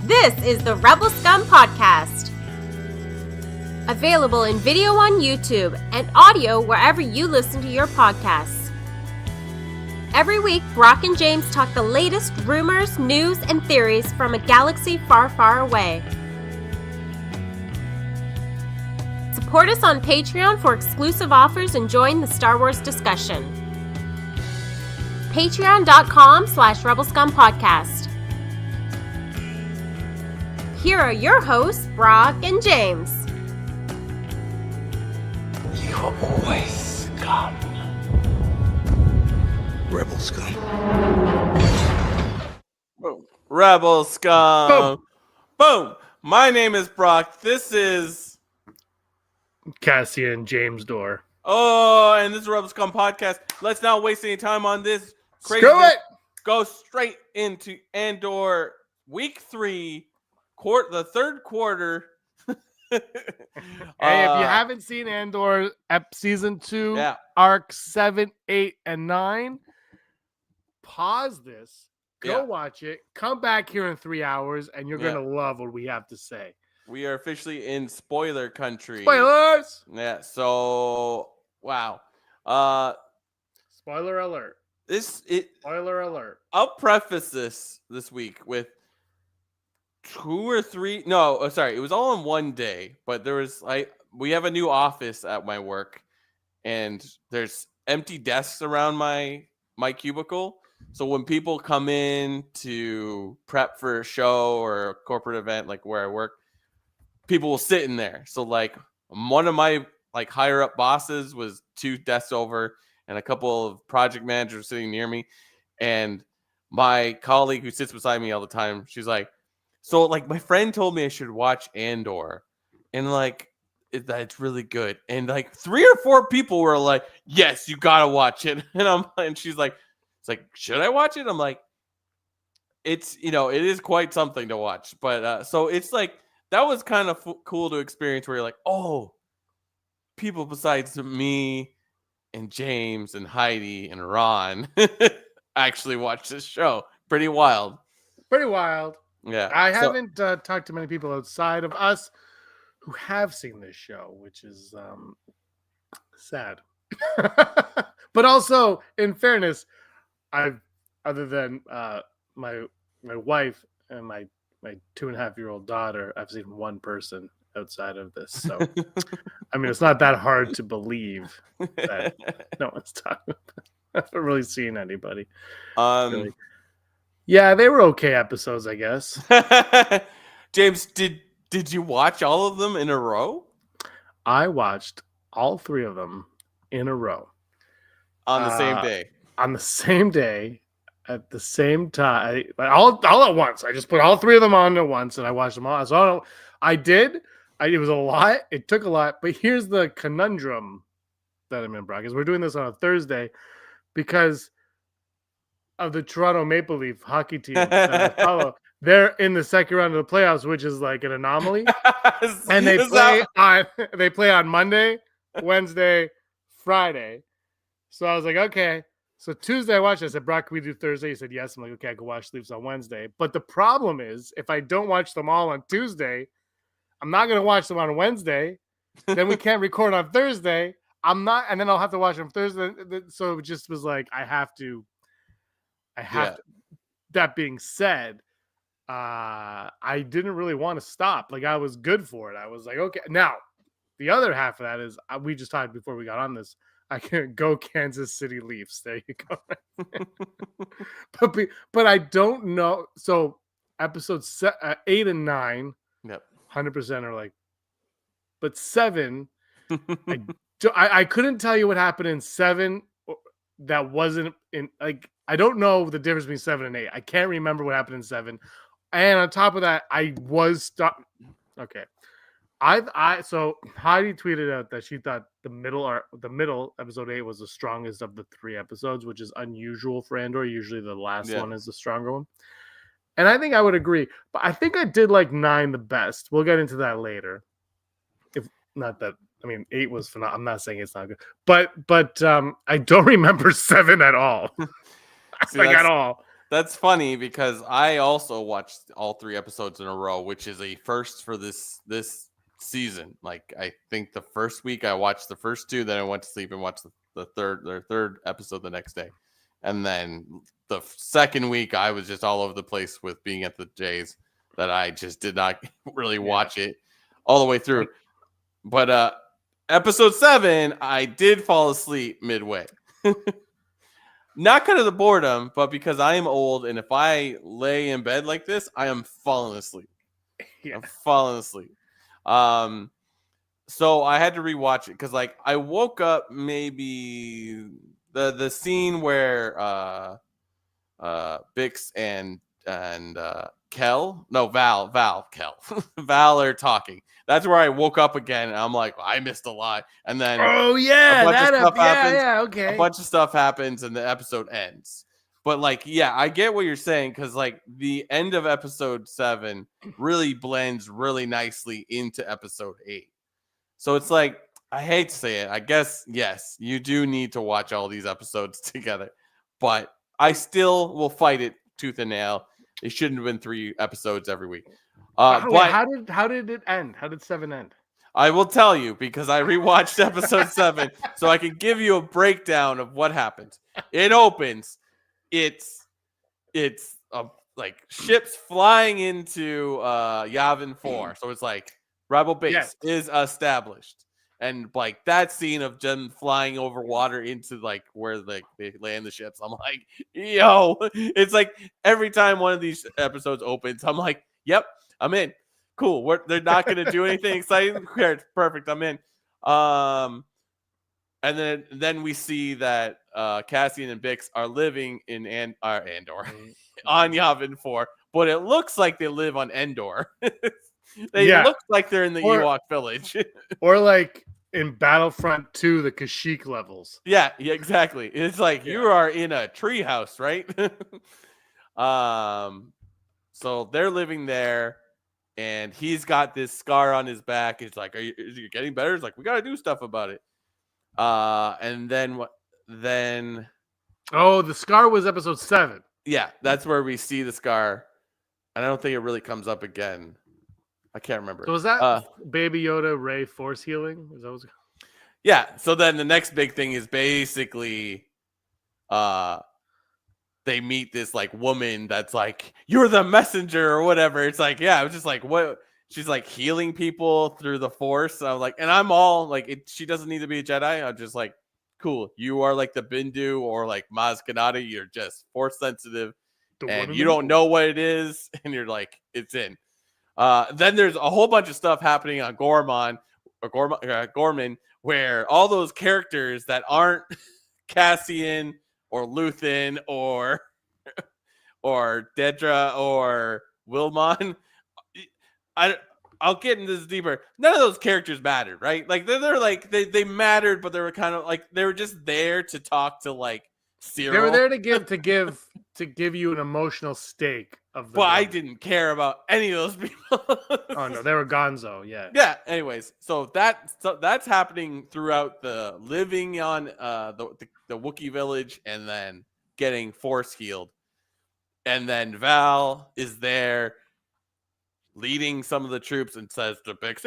This is the Rebel Scum Podcast. Available in video on YouTube and audio wherever you listen to your podcasts. Every week, Brock and James talk the latest rumors, news, and theories from a galaxy far, far away. Support us on Patreon for exclusive offers and join the Star Wars discussion. Patreon.com/RebelScumPodcast. Here are your hosts, Brock and James. You are always scum. Rebel scum. Boom. Rebel scum. Boom. My name is Brock. This is Cassian James Door. and this is Rebel Scum Podcast. Let's not waste any time on this. Screw it. Go straight into Andor week 3, the third quarter. Hey, if you haven't seen Andor season 2, Yeah. arc 7, 8, and 9, pause this, go Yeah. watch it, come back here in 3 hours, and you're gonna love what we have to say. We are officially in spoiler country. Spoilers! Yeah, so wow. Spoiler alert. Spoiler alert. I'll preface this week with 2 or 3. No, sorry, it was all in one day. But there was we have a new office at my work, and there's empty desks around my cubicle. So when people come in to prep for a show or a corporate event, like where I work, people will sit in there. So one of my higher up bosses was 2 desks over, and a couple of project managers were sitting near me. And my colleague who sits beside me all the time, she's like, so my friend told me I should watch Andor, and it's really good. And 3 or 4 people were like, yes, you gotta watch it. And she's like, should I watch it? I'm like, it is quite something to watch. But so it's that was kind of cool to experience, where you're like, oh, people besides me and James and Heidi and Ron actually watch this show. Pretty wild. Pretty wild. Yeah. I haven't talked to many people outside of us who have seen this show, which is sad. But also, in fairness, other than my wife and my 2.5-year-old daughter, I've seen one person outside of this. So, I mean, it's not that hard to believe that no one's talking about. I haven't really seen anybody. Really. Yeah, they were okay episodes, I guess. James, did you watch all of them in a row? I watched all 3 of them in a row. On the same day? On the same day, at the same time. All at once. I just put all 3 of them on at once, and I watched them all. So I did. It was a lot. It took a lot. But here's the conundrum that I'm in, Brock, is we're doing this on a Thursday because of the Toronto Maple Leaf hockey team that I follow. They're in the second round of the playoffs, which is like an anomaly. And they play on Monday, Wednesday, Friday. So I was like, okay. So Tuesday I watched it. I said, Brock, can we do Thursday? He said, yes. I'm like, okay, I can watch Leafs on Wednesday. But the problem is, if I don't watch them all on Tuesday, I'm not going to watch them on Wednesday. Then we can't record on Thursday. And then I'll have to watch them Thursday. So it just was like, I have to. That being said, I didn't really want to stop. I was good for it. I was like, okay. Now, the other half of that is, we just talked before we got on this, I can go Kansas City Leafs. There you go. but I don't know. So episodes 8 and 9, yep, 100% are but 7, I couldn't tell you what happened in 7 that wasn't in I don't know the difference between 7 and 8. I can't remember what happened in 7. And on top of that, I was stuck. Okay. So Heidi tweeted out that she thought the middle episode 8 was the strongest of the 3 episodes, which is unusual for Andor. Usually the last one is the stronger one. And I think I would agree, but I think I did 9 the best. We'll get into that later. If not that, 8 was phenomenal. I'm not saying it's not good, but I don't remember 7 at all. See, at all. That's funny because I also watched all 3 episodes in a row, which is a first for this season. Like I think the first week I watched the first 2, then I went to sleep and watched the third episode the next day. And then the second week I was just all over the place with being at the Jays that I just did not really watch it all the way through. But episode 7, I did fall asleep midway. Not because of the boredom, but because I am old, and if I lay in bed like this, I am falling asleep. I'm falling asleep. So I had to rewatch it because, like, I woke up maybe the scene where Bix and Val are talking. That's where I woke up again, and I'm like, I missed a lot. And then oh yeah, a bunch of stuff happens. Yeah, okay. A bunch of stuff happens, and the episode ends. But like, yeah, I get what you're saying because like the end of episode 7 really blends really nicely into episode 8. So it's like, I hate to say it. I guess yes, you do need to watch all these episodes together, but I still will fight it tooth and nail. It shouldn't have been 3 episodes every week. But how did it end? How did 7 end? I will tell you because I rewatched episode 7, so I can give you a breakdown of what happens. It opens. It's like ships flying into Yavin 4. So it's like Rebel base is established. And like that scene of them flying over water into like where they land the ships, I'm like, yo, it's like every time one of these episodes opens, I'm like, yep, I'm in. Cool. They're not going to do anything exciting. Perfect. I'm in. And then we see that Cassian and Bix are living in Andor on Yavin 4, but it looks like they live on Endor. They look like they're in the Ewok village. Or like in Battlefront 2, the Kashyyyk levels. Yeah, exactly. It's like you are in a treehouse, right? So they're living there, and he's got this scar on his back. He's like, is it getting better? It's like, we got to do stuff about it. And then oh, the scar was episode 7. Yeah, that's where we see the scar. And I don't think it really comes up again. I can't remember. So was that Baby Yoda Rey force healing? Is that what's... Yeah. So then the next big thing is basically they meet this like woman that's like, you're the messenger or whatever. It's like, yeah, I was just like, what? She's like healing people through the force. I was like, and I'm all like, she doesn't need to be a Jedi. I'm just like, cool. You are like the Bindu or like Maz Kanata. You're just force sensitive and you don't know what it is. And you're like, it's in. Then there's a whole bunch of stuff happening on Gorman, where all those characters that aren't Cassian or Luthen or Dedra or Wilmon, I'll get into this deeper. None of those characters mattered, right? Like they're like they mattered, but they were kind of like they were just there to talk to like Cyril. They were there to give you an emotional stake of the. Well, I didn't care about any of those people. Oh no, they were Gonzo. Yeah. Yeah. Anyways, so that's happening throughout the living on the Wookiee village and then getting force healed, and then Val is there leading some of the troops and says to Bix,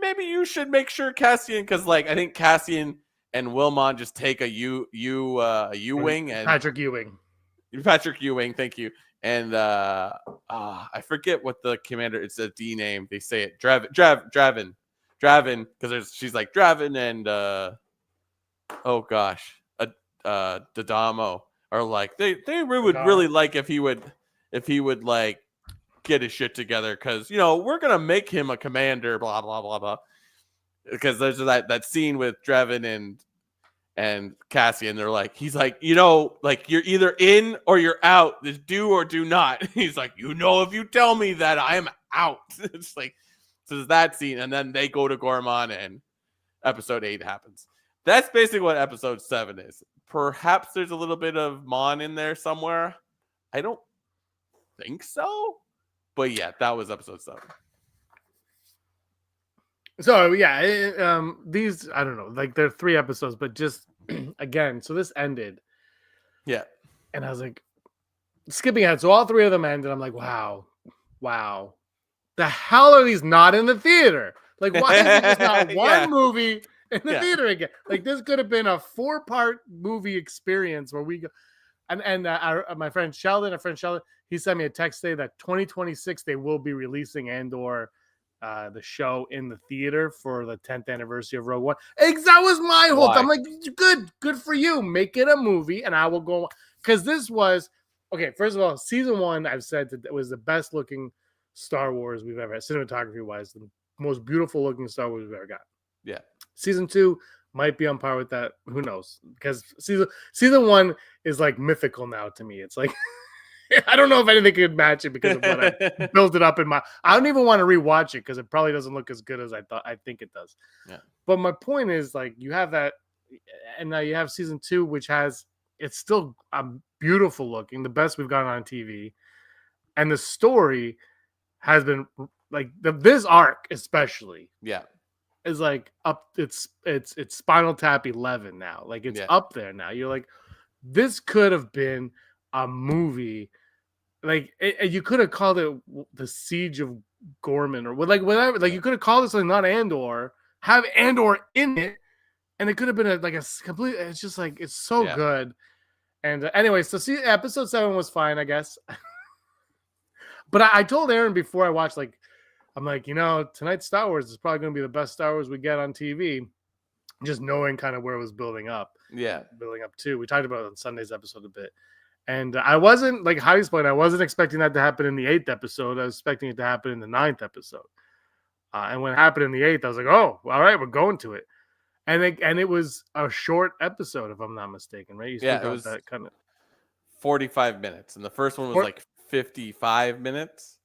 maybe you should make sure Cassian, because like I think Cassian and Wilmon just take a U-wing and Patrick Ewing, thank you. And I forget what the commander, it's a D name. They say it Draven, because she's like Draven and Dodamo are like they would really like if he would like get his shit together, because we're gonna make him a commander, blah blah blah blah. Because there's that scene with Draven and Cassian. They're like, he's like, like you're either in or you're out. Just do or do not. He's like, if you tell me that I am out. It's like, so there's that scene, and then they go to Gorman, and episode 8 happens. That's basically what episode 7 is. Perhaps there's a little bit of Mon in there somewhere. I don't think so. But yeah, that was episode 7. So yeah, these, I don't know, like they're 3 episodes, but just again, so this ended. Yeah. And I was like, skipping ahead. So all three of them end, and I'm like, wow. The hell are these not in the theater? Like, why is it just not one movie in the theater again? Like, this could have been a 4-part movie experience where we go. And my friend Sheldon, he sent me a text today that 2026 they will be releasing Andor, the show, in the theater for the 10th anniversary of Rogue One. That was my whole. I'm like, good for you. Make it a movie, and I will go, because this was okay. First of all, season 1, I've said that it was the best looking Star Wars we've ever had, cinematography wise, the most beautiful looking Star Wars we've ever got. Yeah. Season 2 might be on par with that. Who knows? Because season 1 is like mythical now to me. It's like I don't know if anything could match it because of what I built it up in my. I don't even want to rewatch it because it probably doesn't look as good as I think it does. Yeah. But my point is, like, you have that, and now you have season 2, which it's still beautiful looking, the best we've gotten on TV, and the story has been like this arc especially. Yeah. Is like up. It's Spinal Tap 11 now. Like, it's up there now. You're like, this could have been a movie. Like, you could have called it the Siege of Gorman or whatever. Like, you could have called it something, not Andor. Have Andor in it, and it could have been a complete. It's just like, it's so good. And anyway, so episode 7 was fine, I guess. But I told Aaron before I watched, like, I'm like, tonight's Star Wars is probably going to be the best Star Wars we get on TV. Just knowing kind of where it was building up. Yeah. Building up too. We talked about it on Sunday's episode a bit. And I wasn't, like Heidi's point, I wasn't expecting that to happen in the 8th episode. I was expecting it to happen in the 9th episode. And when it happened in the 8th, I was like, oh, all right, we're going to it. And it was a short episode, if I'm not mistaken, right? It was that kind of 45 minutes. And the first one was like 55 minutes.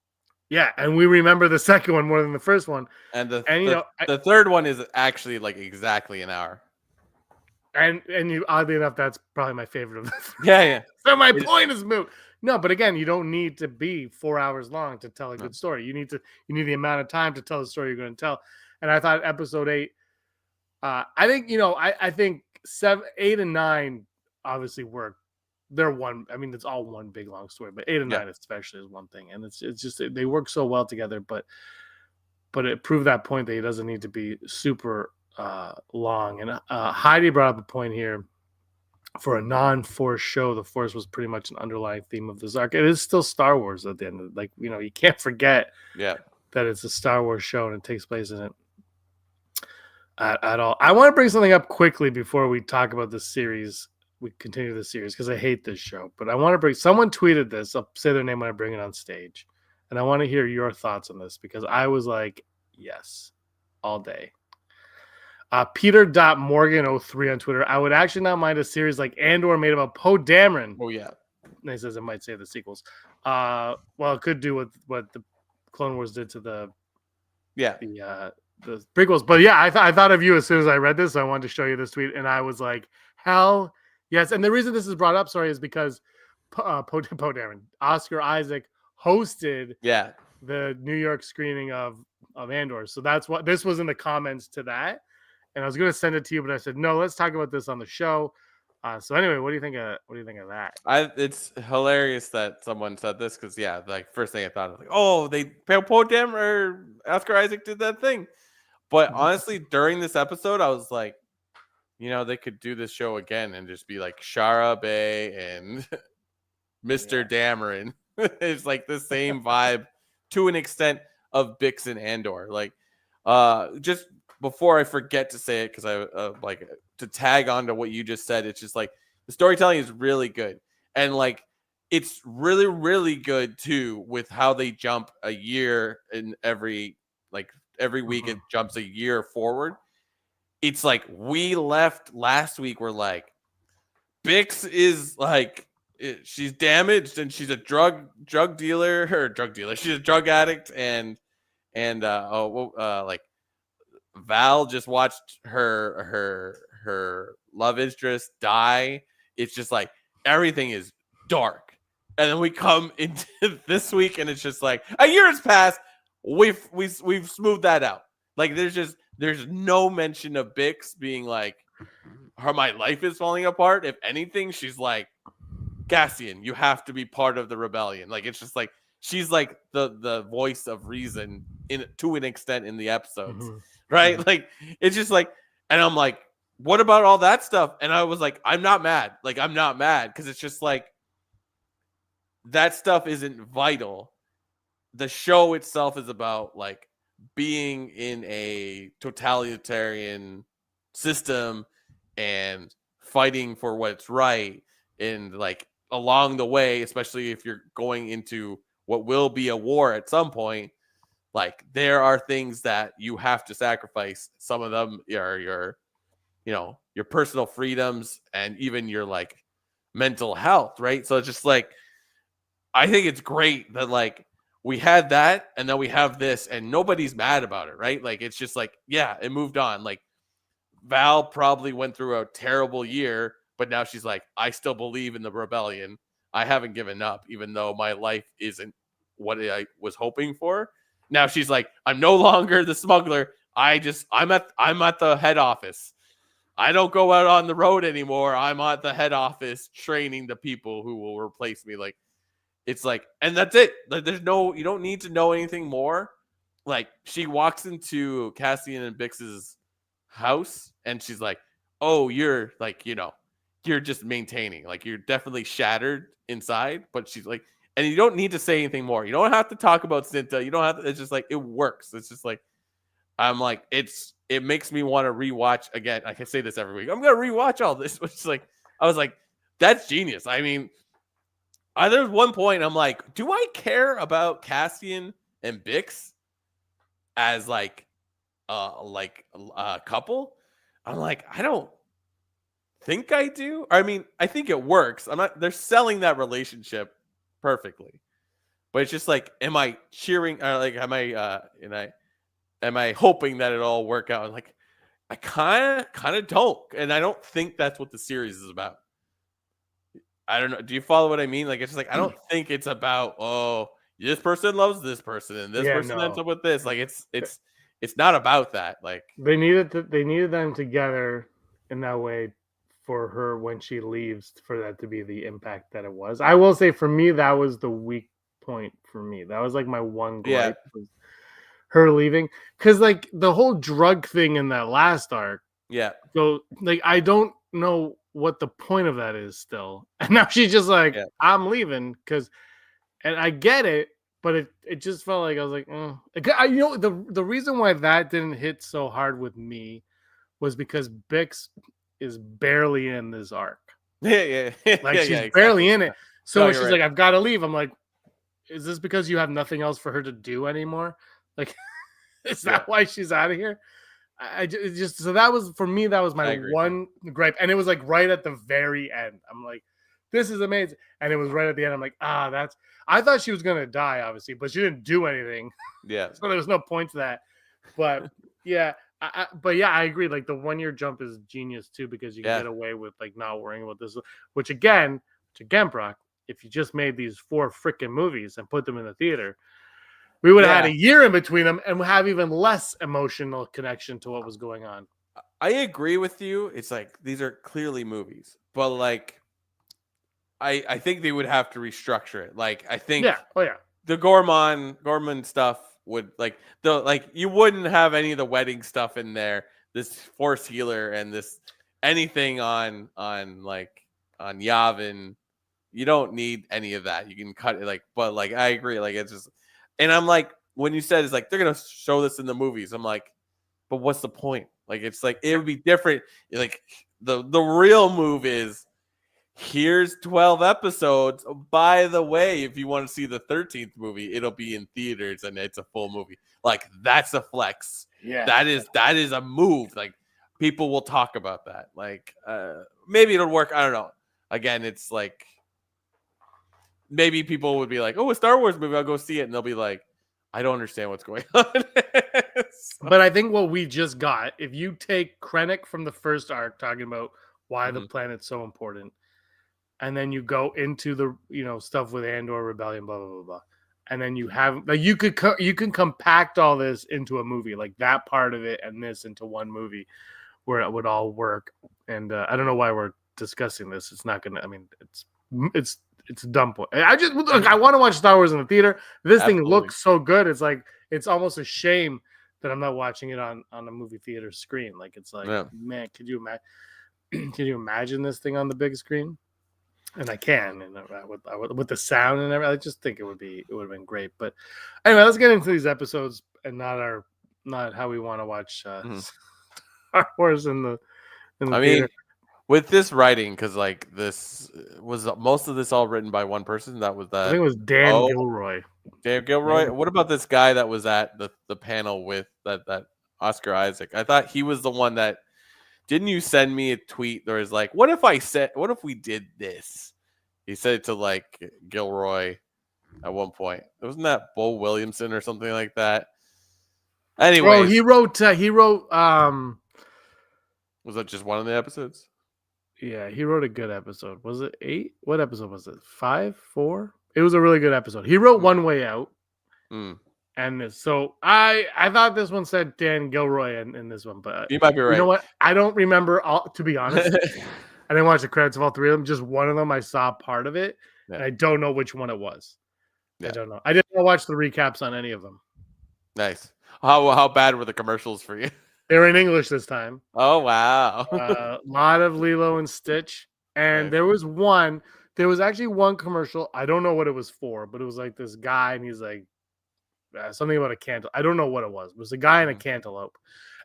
Yeah, and we remember the second one more than the first one. And the third one is actually like exactly an hour. And oddly enough, that's probably my favorite of the three. Yeah. So my point is moot. No, but again, you don't need to be 4 hours long to tell a good story. You need the amount of time to tell the story you're going to tell. And I thought episode 8, I think, I think 7, 8, and 9 obviously work. They're one. I mean, it's all one big long story, but 8 and 9 especially is one thing, and it's just they work so well together. But it proved that point that it doesn't need to be super long. And Heidi brought up a point here. For a non-Force show, the Force was pretty much an underlying theme of this arc. It is still Star Wars at the end of it. You can't forget that it's a Star Wars show and it takes place in it at all. I want to bring something up quickly before we talk about the series. We continue the series because I hate this show, but I want to bring. Someone tweeted this. I'll say their name when I bring it on stage, and I want to hear your thoughts on this because I was like, yes, all day. Peter.Morgan03 on Twitter. I would actually not mind a series like Andor made about Poe Dameron. Oh yeah. And he says it might save the sequels. Well, it could do what the Clone Wars did to the prequels. But yeah, I thought of you as soon as I read this. So I wanted to show you this tweet, and I was like, hell yes. And the reason this is brought up, is because Poe Dameron, Oscar Isaac hosted the New York screening of Andor. So that's what this was in the comments to that. And I was going to send it to you, but I said, no, let's talk about this on the show. So anyway, what do you think of that? It's hilarious that someone said this because like first thing I thought was like, oh, they Poe Dameron or Oscar Isaac did that thing. But honestly, during this episode, I was like, they could do this show again and just be like Shara Bay and Mr. Dameron. It's like the same vibe to an extent of Bix and Andor. Like, just before I forget to say it, because I like to tag on to what you just said, it's just like the storytelling is really good. And like, it's really, really good too with how they jump a year in every week, it jumps a year forward. It's like we left last week, we're like, Bix is like, she's damaged and she's a drug dealer. She's a drug addict. And like, Val just watched her love interest die. It's just like everything is dark. And then we come into this week and it's just like a year has passed. We've smoothed that out. Like there's no mention of Bix being like my life is falling apart. If anything, she's like Cassian, you have to be part of the rebellion. Like it's just like she's like the voice of reason to an extent in the episodes, right? Like it's just like, and I'm like, what about all that stuff? And I was like, I'm not mad. Like I'm not mad because it's just like that stuff isn't vital. The show itself is about like being in a totalitarian system and fighting for what's right, and like along the way, especially if you're going into what will be a war at some point, like there are things that you have to sacrifice. Some of them are your personal freedoms and even your like mental health, right? So it's just like I think it's great that like we had that and then we have this and nobody's mad about it, right? Like it's just like, yeah, it moved on. Like Val probably went through a terrible year, but now she's like, I still believe in the rebellion. I haven't given up, even though my life isn't what I was hoping for. Now she's like, I'm no longer the smuggler. I'm at the head office. I don't go out on the road anymore. I'm at the head office training the people who will replace me. Like it's like, and that's it. Like you don't need to know anything more. Like she walks into Cassian and Bix's house and she's like, oh, you're like, you're just maintaining, like you're definitely shattered inside. But she's like, and you don't need to say anything more. You don't have to talk about Cinta. You don't have to, it's just like, it works. It's just like, I'm like, it makes me want to rewatch again. I can say this every week. I'm going to rewatch all this, which is like, I was like, that's genius. I mean, there's one point I'm like, do I care about Cassian and Bix as like a couple? I'm like, I don't think I do. I mean, I think it works. They're selling that relationship perfectly. But it's just like, am I cheering or like am I hoping that it'll all work out? And like I kind of don't. And I don't think that's what the series is about. I don't know. Do you follow what I mean? Like it's just like I don't think it's about, oh, this person loves this person and this person ends up with this. Like it's not about that. Like they needed them together in that way for her when she leaves, for that to be the impact that it was. I will say for me, that was the weak point for me. That was like my one gripe was her leaving. Because like the whole drug thing in that last arc. Yeah. So like I don't know what the point of that is still. And now she's just like, I'm leaving and I get it, but it just felt like I was like, the reason why that didn't hit so hard with me was because Bix is barely in this arc. Yeah. Like she's barely in it. So when she's like, I've got to leave, I'm like, is this because you have nothing else for her to do anymore? Like, is that why she's out of here? So that was, for me, that was my one gripe. And it was like right at the very end. I'm like, this is amazing. And it was right at the end. I'm like, I thought she was going to die, obviously, but she didn't do anything. Yeah. So there was no point to that. But yeah, I agree. Like the 1 year jump is genius too, because you can get away with like not worrying about this, which again, Brock, if you just made these 4 freaking movies and put them in the theater, we would have had a year in between them and have even less emotional connection to what was going on. I agree with you. It's like, these are clearly movies, but like, I think they would have to restructure it. Like, I think the Gorman stuff would you wouldn't have any of the wedding stuff in there, this force healer and this anything on Yavin. You don't need any of that. You can cut it but I agree. Like it's just, and I'm like, when you said it's like, they're going to show this in the movies. I'm like, but what's the point? Like, it's like, it would be different. Like the real move is, here's 12 episodes. By the way, if you want to see the 13th movie, it'll be in theaters and it's a full movie. Like, that's a flex. Yeah. That is a move. Like, people will talk about that. Like, maybe it'll work. I don't know. Again, it's like, maybe people would be like, oh, a Star Wars movie, I'll go see it. And they'll be like, I don't understand what's going on. But I think what we just got, if you take Krennic from the first arc, talking about why the planet's so important, and then you go into the stuff with Andor, Rebellion, blah blah blah blah, and then you have like you can compact all this into a movie, like that part of it and this into one movie, where it would all work. And I don't know why we're discussing this. It's not gonna. I mean, it's it's a dumb point. I just look. I want to watch Star Wars in the theater. This thing Absolutely. looks so good. It's like it's almost a shame that I'm not watching it on a movie theater screen. Like it's like, Yeah. man, could you imagine? Can you imagine this thing on the big screen? And I can, and with the sound and everything, I just think it would have been great. But anyway, let's get into these episodes and not how we want to watch Star Wars in the I theater. mean, with this writing, because like this was most of this all written by one person. That was I that think it was Dan Oh. Gilroy. Dave Gilroy. What about this guy that was at the panel with that Oscar Isaac? I thought he was the one that. Didn't you send me a tweet that was like, what if we did this? He said it to like Gilroy at one point. Wasn't that Bo Williamson or something like that? Anyway, Oh, he wrote was that just one of the episodes? yeah, he wrote a good episode. Was it 8? What episode was it? 5, 4? It was a really good episode. He wrote One Way Out. Mm. And so I thought this one said Dan Gilroy in this one, but You might be right. You know what? I don't remember all. To be honest, I didn't watch the credits of all three of them. Just one of them, I saw part of it, and I don't know which one it was. Yeah. I don't know. I didn't watch the recaps on any of them. Nice. How bad were the commercials for you? They were in English this time. Oh wow. A lot of Lilo and Stitch, and Nice. there was actually one commercial. I don't know what it was for, but it was like this guy, and he's like. Something about a cantaloupe. I don't know what it was. It was a guy in a cantaloupe.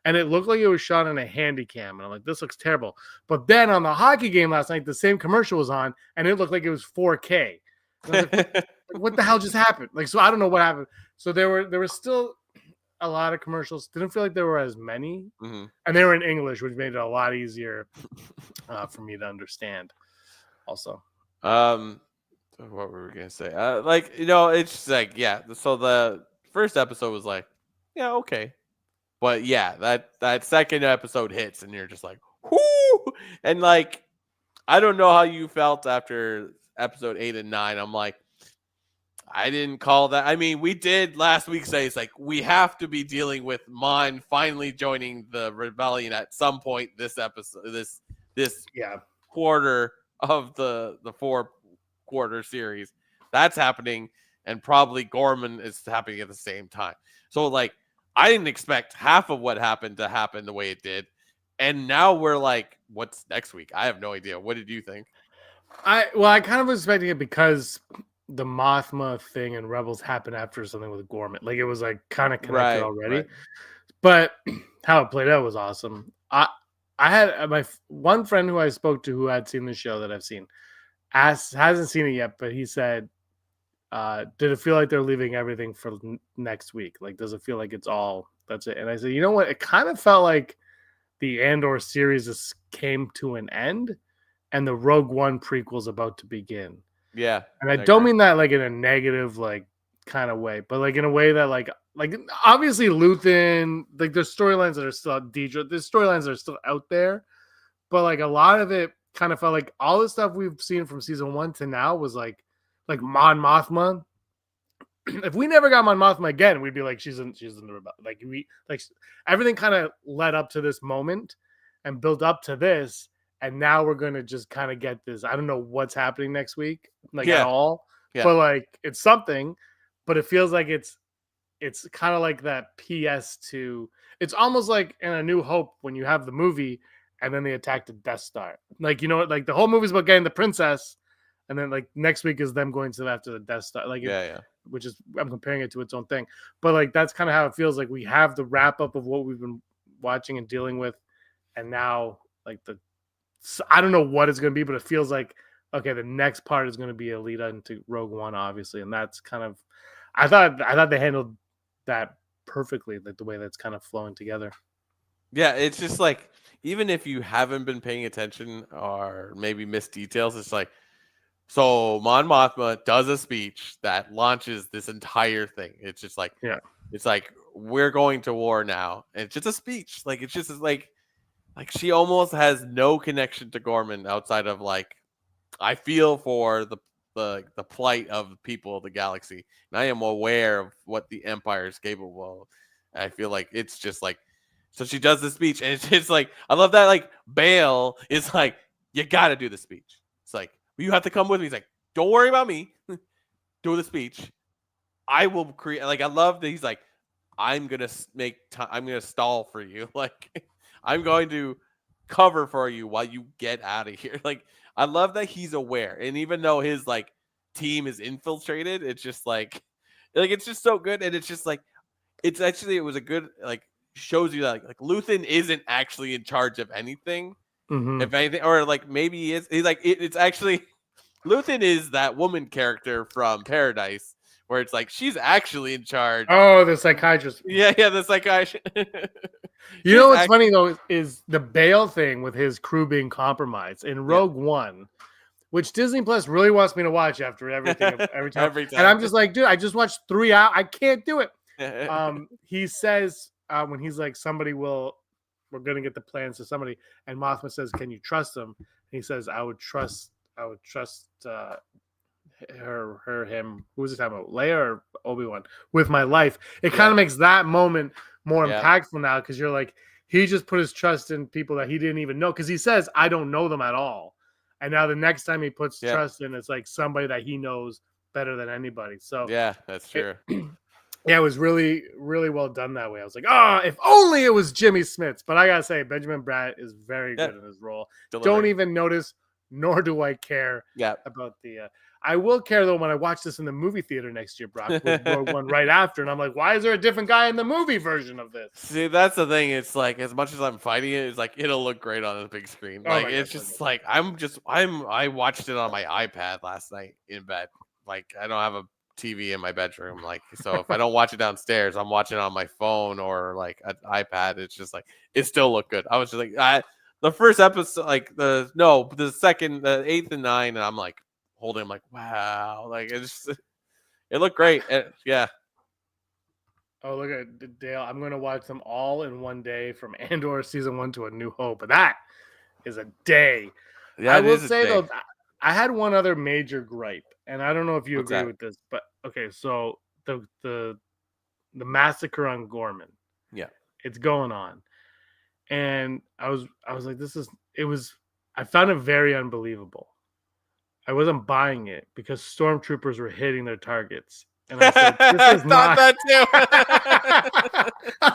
And it looked like it was shot in a handy cam. And I'm like, this looks terrible. But then on the hockey game last night, the same commercial was on, and it looked like it was 4K. And I was like, what the hell just happened? Like, so I don't know what happened. So there were still a lot of commercials. Didn't feel like there were as many. Mm-hmm. And they were in English, which made it a lot easier for me to understand. Also. What were we gonna say? It's just like, yeah. So the first episode was like, yeah, okay, but yeah, that second episode hits, and you're just like, whoo! And like, I don't know how you felt after episode 8 and 9. I'm like, I didn't call that. I mean, we did last week say it's like we have to be dealing with Mon finally joining the rebellion at some point this episode, this quarter of the 4-quarter series. That's happening, and probably Gorman is happening at the same time. So like, I didn't expect half of what happened to happen the way it did, and now we're like, what's next week? I have no idea. What did you think? I kind of was expecting it because the Mothma thing and Rebels happened after something with Gorman. Like it was like kind of connected already. Right. But how it played out was awesome. I had my one friend who I spoke to who had seen the show that I've seen hasn't seen it yet, but he said, did it feel like they're leaving everything for next week? Like, does it feel like that's it? And I said, you know what? It kind of felt like the Andor series just came to an end and the Rogue One prequel is about to begin. Yeah. And I don't mean that like in a negative, like kind of way, but like in a way that like obviously Luthen, like there's storylines that are still Deidre, there's storylines that are still out there, but like a lot of it kind of felt like all the stuff we've seen from season 1 to now was like Mon Mothma. If we never got Mon Mothma again, we'd be like, she's in the rebellion. Everything kind of led up to this moment and built up to this, and now we're gonna just kind of get this. I don't know what's happening next week, at all. Yeah. But like it's something, but it feels like it's kind of like that PS2. It's almost like in A New Hope when you have the movie and then they attack the Death Star. Like, you know what? Like the whole movie's about getting the princess, and then like next week is them going to after the Death Star. Like, which is, I'm comparing it to its own thing. But like that's kind of how it feels. Like we have the wrap up of what we've been watching and dealing with, and now like I don't know what it's going to be, but it feels like okay, the next part is going to be a lead into Rogue One, obviously, and that's kind of I thought they handled that perfectly, like the way that's kind of flowing together. Yeah, it's just like, even if you haven't been paying attention or maybe missed details, it's like, so Mon Mothma does a speech that launches this entire thing. It's just like, it's like, we're going to war now. And it's just a speech. Like, it's just like she almost has no connection to Gorman outside of like, I feel for the plight of people of the galaxy. And I am aware of what the Empire is capable of. I feel like it's just like, so she does the speech, and it's like, I love that, like, Bale is like, you got to do the speech. It's like, You have to come with me. He's like, don't worry about me. Do the speech. I will create. Like, I love that he's like, I'm gonna make time. I'm gonna stall for you. Like, I'm going to cover for you while you get out of here. Like, I love that he's aware, and even though his like team is infiltrated, it's just like it's just so good, and it's just like it was a good like shows you that like Luthen isn't actually in charge of anything, Mhm. if anything, or like maybe he is. He's like it's actually Luthen is that woman character from Paradise where it's like she's actually in charge. Oh, the psychiatrist. Yeah, the psychiatrist. You know what's funny though is the Bale thing with his crew being compromised in Rogue One, which Disney Plus really wants me to watch after everything every time. Every time. And I'm just like, dude, I just watched 3 hours. I can't do it. He says when he's like, we're gonna get the plans to somebody, and Mothma says, "Can you trust him?" And he says, "I would trust him." Who was he talking about? Leia or Obi-Wan? With my life. It kind of makes that moment more impactful now because you're like, he just put his trust in people that he didn't even know, because he says, "I don't know them at all." And now the next time he puts trust in, it's like somebody that he knows better than anybody. So yeah, that's true. It was really, really well done that way. I was like, if only it was Jimmy Smits. But I gotta say, Benjamin Bratt is very good in his role. Don't even notice, nor do I care about the. I will care though when I watch this in the movie theater next year, Brock, with Rogue One right after, and I'm like, why is there a different guy in the movie version of this? See, that's the thing. It's like as much as I'm fighting it, it's like it'll look great on the big screen. Like it's just like I watched it on my iPad last night in bed. Like I don't have a TV in my bedroom. Like so, if I don't watch it downstairs, I'm watching it on my phone or like an iPad. It's just like it still looked good. I was just like the first episode, like the 8th and 9, and I'm like. Holding, I'm like, wow, like it looked great. Yeah. Oh, look at Dale. I'm going to watch them all in one day from Andor season 1 to A New Hope. But that is a day. Yeah, I will say though, I had one other major gripe, and I don't know if you agree with this, but okay, so the massacre on Gorman. Yeah. It's going on. And I was like, I found it very unbelievable. I wasn't buying it because stormtroopers were hitting their targets. And I said, this is not that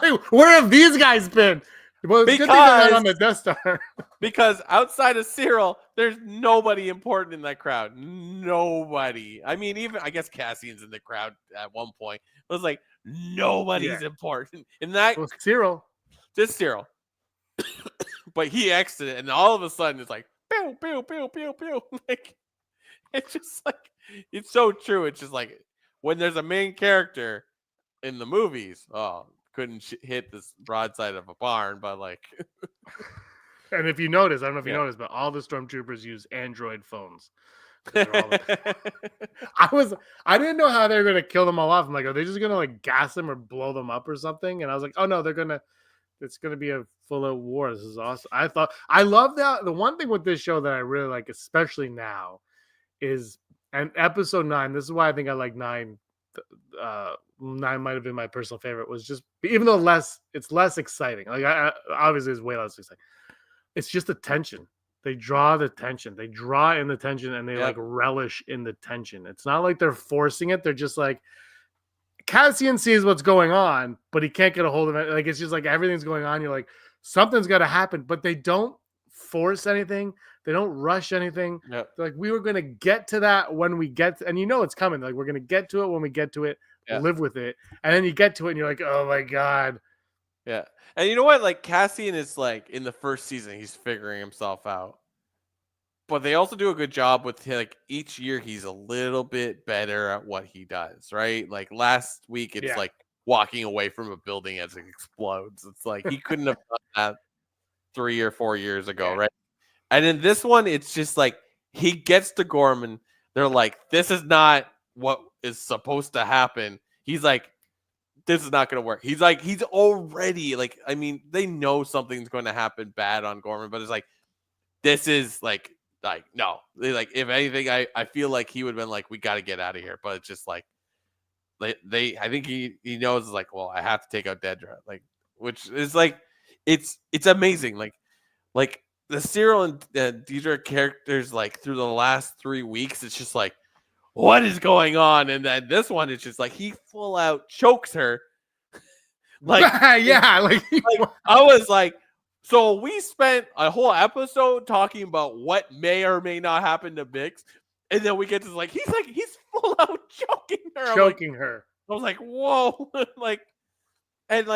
too. Where have these guys been? Well, it's good thing they're not on the Death Star. Because outside of Cyril, there's nobody important in that crowd. Nobody. I mean, even I guess Cassian's in the crowd at one point. It was like nobody's important. In that Cyril. Just Cyril. But he exited, and all of a sudden it's like pew, pew, pew, pew, pew. Like it's just like it's so true. It's just like when there's a main character in the movies, couldn't hit this broadside of a barn, but like. And if you notice, I don't know if you noticed, but all the stormtroopers use Android phones. I didn't know how they were gonna kill them all off. I'm like, are they just gonna like gas them or blow them up or something? And I was like, oh no, it's gonna be a full of war. This is awesome. I love that. The one thing with this show that I really like, especially now, is and episode 9. This is why I think I like 9. 9 might have been my personal favorite. Was just even though it's less exciting. Like obviously it's way less exciting. It's just the tension. They draw the tension. They draw in the tension, and they like relish in the tension. It's not like they're forcing it. They're just like Cassian sees what's going on, but he can't get a hold of it. Like it's just like everything's going on. You're like something's got to happen, but they don't force anything. They don't rush anything. Yep. They're like, we were going to get to that when we get and it's coming. Like we're going to get to it when we get to it. Live with it, and then you get to it, and you're like, oh my god. Yeah. And you know what? Like Cassian is like in the first season, he's figuring himself out. But they also do a good job with like each year he's a little bit better at what he does, right? Like last week it's like walking away from a building as it explodes. It's like he couldn't have done that 3 or 4 years ago, right? And in this one, it's just like he gets to Gorman. They're like, this is not what is supposed to happen. He's like, this is not going to work. He's like, he's already like, I mean, they know something's going to happen bad on Gorman, but it's like, this is like no. Like, if anything, I feel like he would have been like, we got to get out of here. But it's just like, I think he knows, like, well, I have to take out Dedra. Like, which is like, it's amazing. Like the Cyril and Deidre characters, like through the last 3 weeks, it's just like, what is going on? And then this one is just like he full out chokes her. Like yeah, like I was like, so we spent a whole episode talking about what may or may not happen to Bix, and then we get to he's full out choking her. choking her. I was like, whoa, and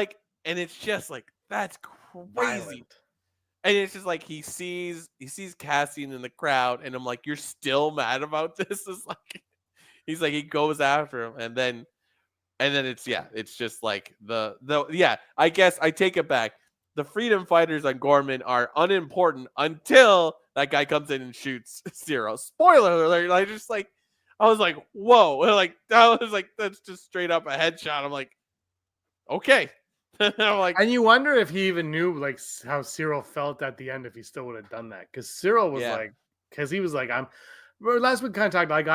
it's just like that's crazy. Violent. And it's just like he sees Cassian in the crowd, and I'm like, you're still mad about this? It's like he goes after him, and then it's just like I guess I take it back. The freedom fighters on Gorman are unimportant until that guy comes in and shoots Cyril. Spoiler alert! I was like, whoa! That's just straight up a headshot. I'm like, okay. I'm like, and you wonder if he even knew like how Cyril felt at the end if he still would have done that, because Cyril was he was like, last week kind of talked like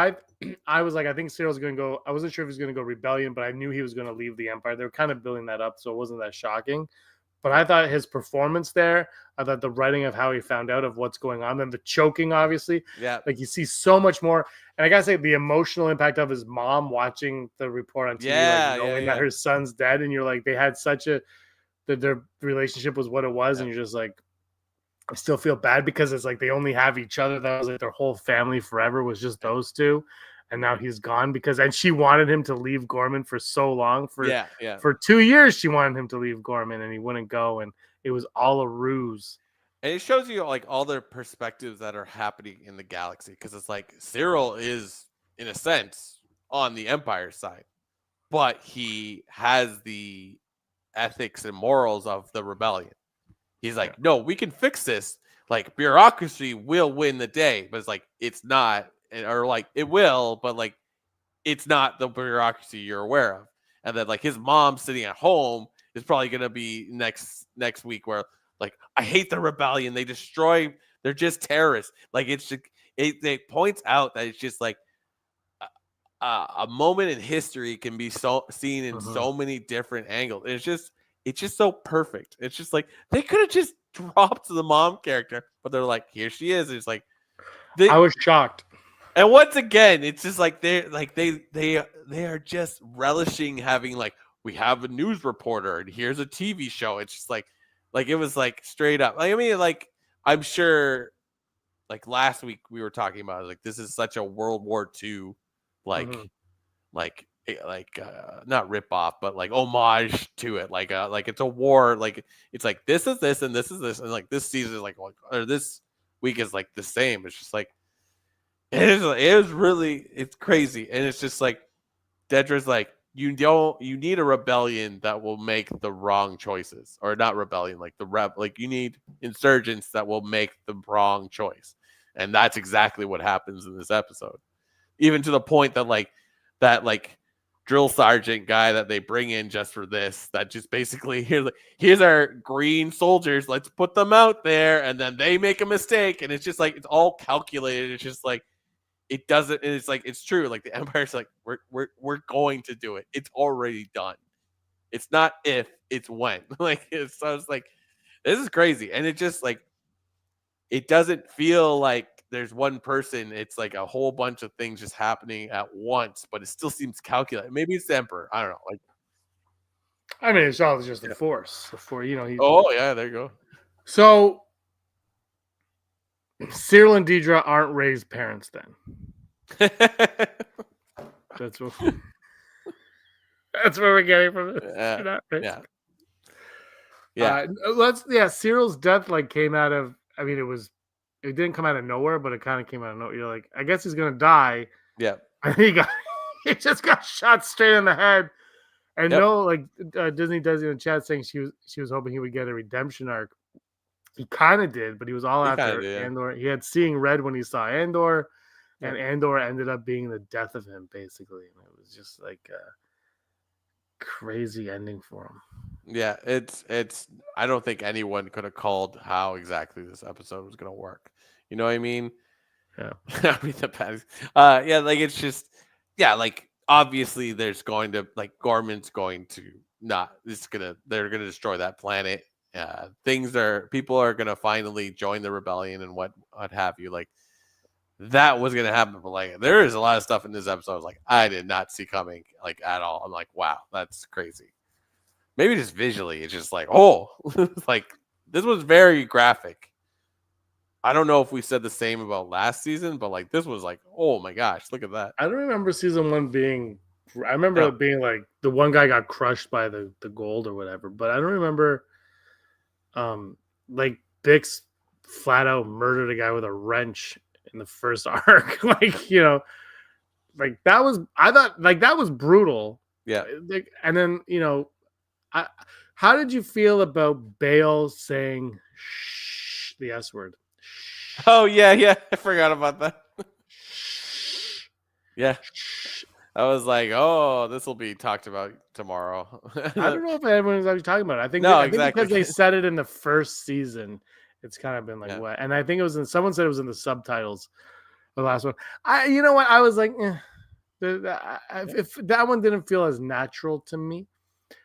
I was like, I think Cyril's going to go. I wasn't sure if he was going to go rebellion, but I knew he was going to leave the Empire. They were kind of building that up, so it wasn't that shocking. But I thought his performance there, I thought the writing of how he found out of what's going on, and the choking, obviously, like you see so much more. And I gotta say, the emotional impact of his mom watching the report on TV, knowing that her son's dead, and you're like, they had such their relationship was what it was, and you're just like, I still feel bad because it's like they only have each other. That was like their whole family forever was just those two. And now he's gone and she wanted him to leave Gorman for so long. For 2 years, she wanted him to leave Gorman and he wouldn't go. And it was all a ruse. And it shows you like all the perspectives that are happening in the galaxy. Because it's like Cyril is, in a sense, on the Empire side. But he has the ethics and morals of the rebellion. He's like, no, we can fix this. Like, bureaucracy will win the day. But it's like, it's not. Or like it will, but like it's not the bureaucracy you're aware of. And then like his mom sitting at home is probably gonna be next week where like, I hate the rebellion. They're just terrorists. Like it's just it points out that it's just like a moment in history can be seen in so many different angles. It's just so perfect. It's just like they could have just dropped the mom character, but they're like, here she is. It's like I was shocked. And once again, it's just like they are just relishing having like, we have a news reporter and here's a TV show. It's just like it was like straight up. Like, I mean, like I'm sure like last week we were talking about like this is such a World War II like not rip off, but like homage to it. Like it's a war. Like it's like this is this and this is this, and like this season is like or this week is like the same. It's just like. It's crazy. And it's just like Dedra's like, you need a rebellion that will make the wrong choices, or not rebellion, like you need insurgents that will make the wrong choice. And that's exactly what happens in this episode. Even to the point that that drill sergeant guy that they bring in just for this, that just basically here's our green soldiers, let's put them out there, and then they make a mistake, and it's just like it's all calculated. It's just like it doesn't, and it's like it's true. Like the Empire's like, we're going to do it. It's already done. It's not if, it's when. So it's like this is crazy, and it just like it doesn't feel like there's one person. It's like a whole bunch of things just happening at once, but it still seems calculated. Maybe it's the Emperor. I don't know. Like, I mean, it's all just the Force. There you go. So Cyril and Deidre aren't raised parents then. That's what we're getting from this. Cyril's death came out of, I mean, it didn't come out of nowhere, but it kind of came out of nowhere. You're like, I guess he's gonna die. Yeah. And he just got shot straight in the head. And Disney does in the chat saying she was hoping he would get a redemption arc. He kind of did, but he was all after Andor. He had seeing red when he saw Andor, and Andor ended up being the death of him, basically. And it was just like a crazy ending for him. Yeah, it's. I don't think anyone could have called how exactly this episode was going to work. You know what I mean? Yeah. I mean it's just, obviously there's going to Gorman's going to they're going to destroy that planet. people are gonna finally join the rebellion and what have you. Like that was gonna happen, but like there is a lot of stuff in this episode I was like I did not see coming like at all. I'm like, wow, that's crazy. Maybe just visually, it's just like, oh, like this was very graphic. I don't know if we said the same about last season, but like this was like, oh my gosh, look at that. I don't remember season 1 being. I remember it being like the one guy got crushed by the gold or whatever, but I don't remember. Like Bix flat out murdered a guy with a wrench in the first arc. Like like that was. I thought like that was brutal. Yeah. Like, and then how did you feel about Bale saying "shh" the S word? Oh yeah, I forgot about that. Yeah, I was like, oh, this will be talked about tomorrow. I don't know if everyone's actually talking about it. I think exactly because they said it in the first season, it's kind of been like what? And I think it was someone said it was in the subtitles. The last one, you know what? I was like, if that one didn't feel as natural to me,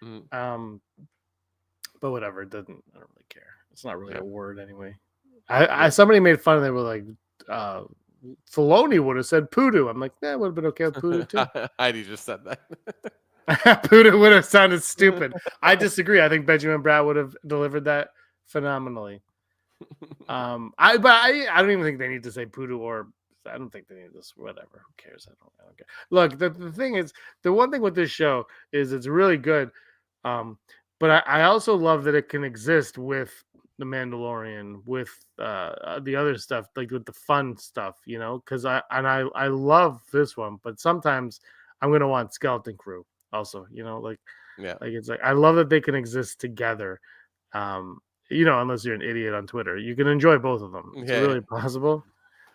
but whatever. It doesn't. I don't really care. It's not really a word anyway. Somebody made fun of it. They were like, Filoni would have said poodoo. I'm like, it would have been okay with poodoo too. Heidi just said that. Poodoo would have sounded stupid. I disagree. I think Benjamin Bratt would have delivered that phenomenally. I don't even think they need to say poodoo or I don't think they need this. Whatever. Who cares? I don't care. Look, the thing is, the one thing with this show is it's really good. But I also love that it can exist with The Mandalorian, with the other stuff, like with the fun stuff, because I love this one, but sometimes I'm gonna want Skeleton Crew also, like it's like I love that they can exist together. Unless you're an idiot on Twitter, you can enjoy both of them. It's really possible.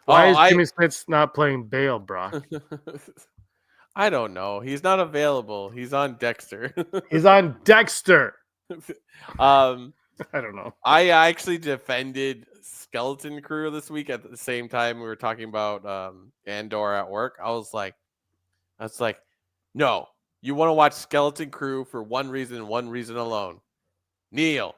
Why is Jimmy Smith not playing Bale, Brock? I don't know. He's not available. He's on Dexter. He's on Dexter. I don't know. I actually defended Skeleton Crew this week at the same time we were talking about Andor at work. I was like, no, you want to watch Skeleton Crew for one reason alone. Neil.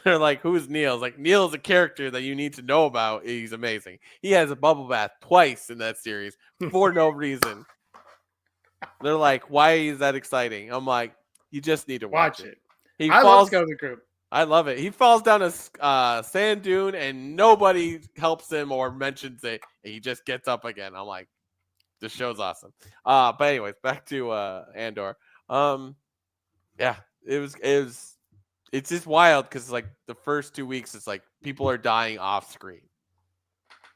They're like, who's Neil? It's like, Neil's a character that you need to know about. He's amazing. He has a bubble bath twice in that series for no reason. They're like, why is that exciting? I'm like, you just need to watch it. I love Skeleton Crew. I love it. He falls down a sand dune and nobody helps him or mentions it. And he just gets up again. I'm like, this show's awesome. But anyways, back to Andor. It's just wild because like the first 2 weeks, it's like people are dying off screen,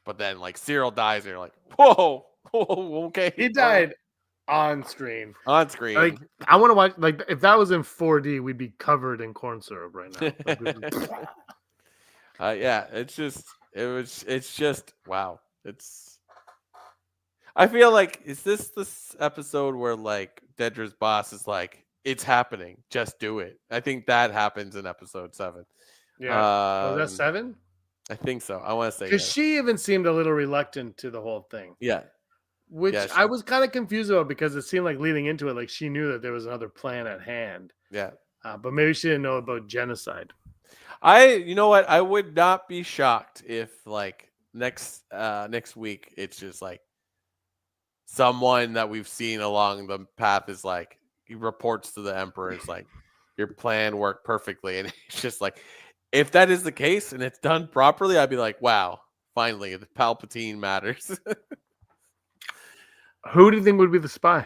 but then like Cyril dies, and you're like, whoa, okay. He died on screen. On screen. Like I want to watch. Like if that was in 4D, we'd be covered in corn syrup right now. It's just wow. I feel like is this episode where like Dedra's boss is like, it's happening. Just do it. I think that happens in episode 7. Yeah. Was that 7? I think so. I want to say because she even seemed a little reluctant to the whole thing. Yeah. Which I was kind of confused about because it seemed like leading into it, like she knew that there was another plan at hand. Yeah. But maybe she didn't know about genocide. You know what? I would not be shocked if like next week it's just like someone that we've seen along the path is like, he reports to the Emperor. It's like, your plan worked perfectly. And it's just like, if that is the case and it's done properly, I'd be like, wow, finally, the Palpatine matters. Who do you think would be the spy?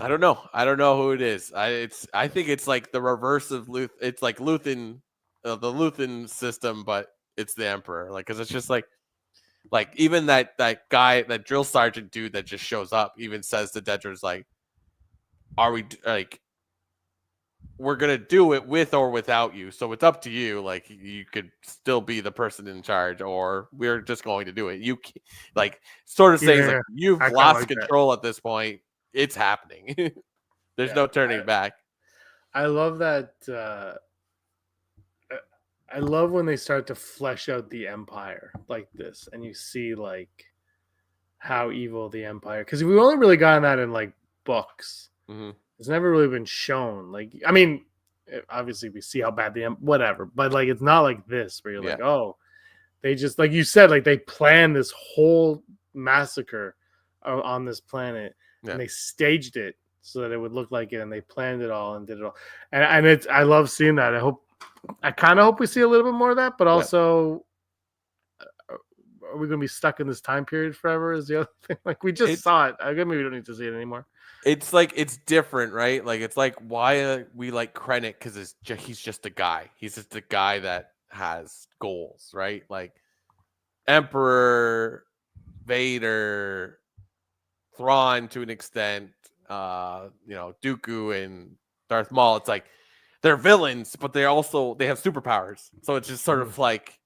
I don't know. I don't know who it is. I think it's like the reverse of Luth. It's like Luthen, the Luthen system, but it's the Emperor. Like, because it's just like even that guy, that drill sergeant dude that just shows up, even says to Dedra's like, are we like, we're gonna do it with or without you, so it's up to you. Like, you could still be the person in charge, or we're just going to do it. You like sort of saying like, you've lost control at this point. It's happening. There's no turning back. I love that. I love when they start to flesh out the Empire like this, and you see like how evil the Empire. Because we've only really gotten that in like books. Mm-hmm. It's never really been shown. Like, I mean, obviously we see how bad whatever, but like it's not like this where you're Yeah. like, oh, they just like you said, like they planned this whole massacre on this planet, Yeah. and they staged it so that it would look like it, and they planned it all and did it all, and it's I love seeing that. I kind of hope we see a little bit more of that, but also. Are we going to be stuck in this time period forever? Is the other thing. Like we just saw it. I guess maybe we don't need to see it anymore. It's like it's different, right? Like it's like why we like Krennic because he's just a guy. He's just a guy that has goals, right? Like Emperor, Vader, Thrawn to an extent, Dooku and Darth Maul. It's like they're villains, but they have superpowers. So it's just sort of like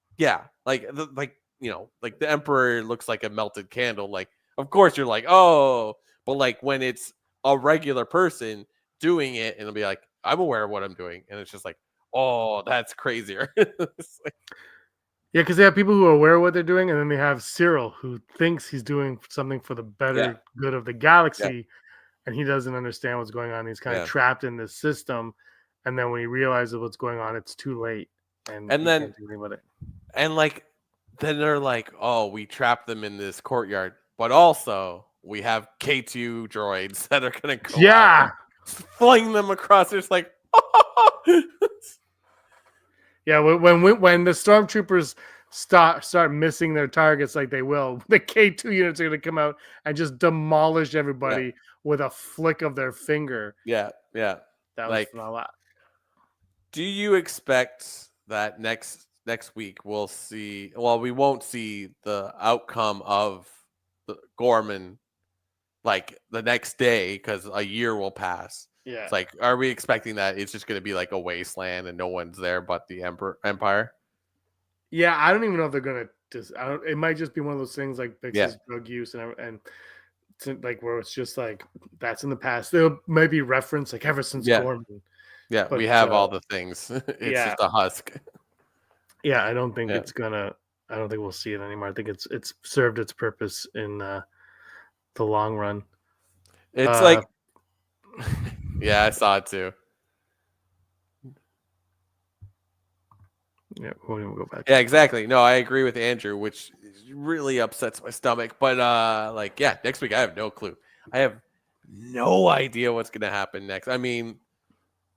like the Emperor looks like a melted candle. Like, of course you're like, oh, but like when it's a regular person doing it, and it'll be like, I'm aware of what I'm doing, and it's just like, oh, that's crazier. Yeah, because they have people who are aware of what they're doing, and then they have Cyril who thinks he's doing something for the better good of the galaxy, and he doesn't understand what's going on. He's kind of trapped in this system, and then when he realizes what's going on, it's too late, and then can't do anything with it. And like then they're like, oh, we trapped them in this courtyard, but also we have K2 droids that are gonna go out and fling them across. It's like, yeah, when the stormtroopers start missing their targets like they will, the K2 units are going to come out and just demolish everybody with a flick of their finger. Yeah. That was a lot. Do you expect that next week we'll see? Well, we won't see the outcome of the Gorman like the next day because a year will pass. Yeah. It's like, are we expecting that it's just going to be like a wasteland and no one's there but the Empire? Yeah, I don't even know if they're going to it might just be one of those things like Bix's drug use and like where it's just like that's in the past. There might be reference like ever since Gorman. Yeah, but we have all the things. It's just a husk. Yeah, I don't think it's gonna. I don't think we'll see it anymore. I think it's served its purpose in the long run. It's like, yeah, I saw it too. Yeah, we won't even go back. Yeah, exactly. No, I agree with Andrew, which really upsets my stomach. But next week I have no clue. I have no idea what's gonna happen next. I mean,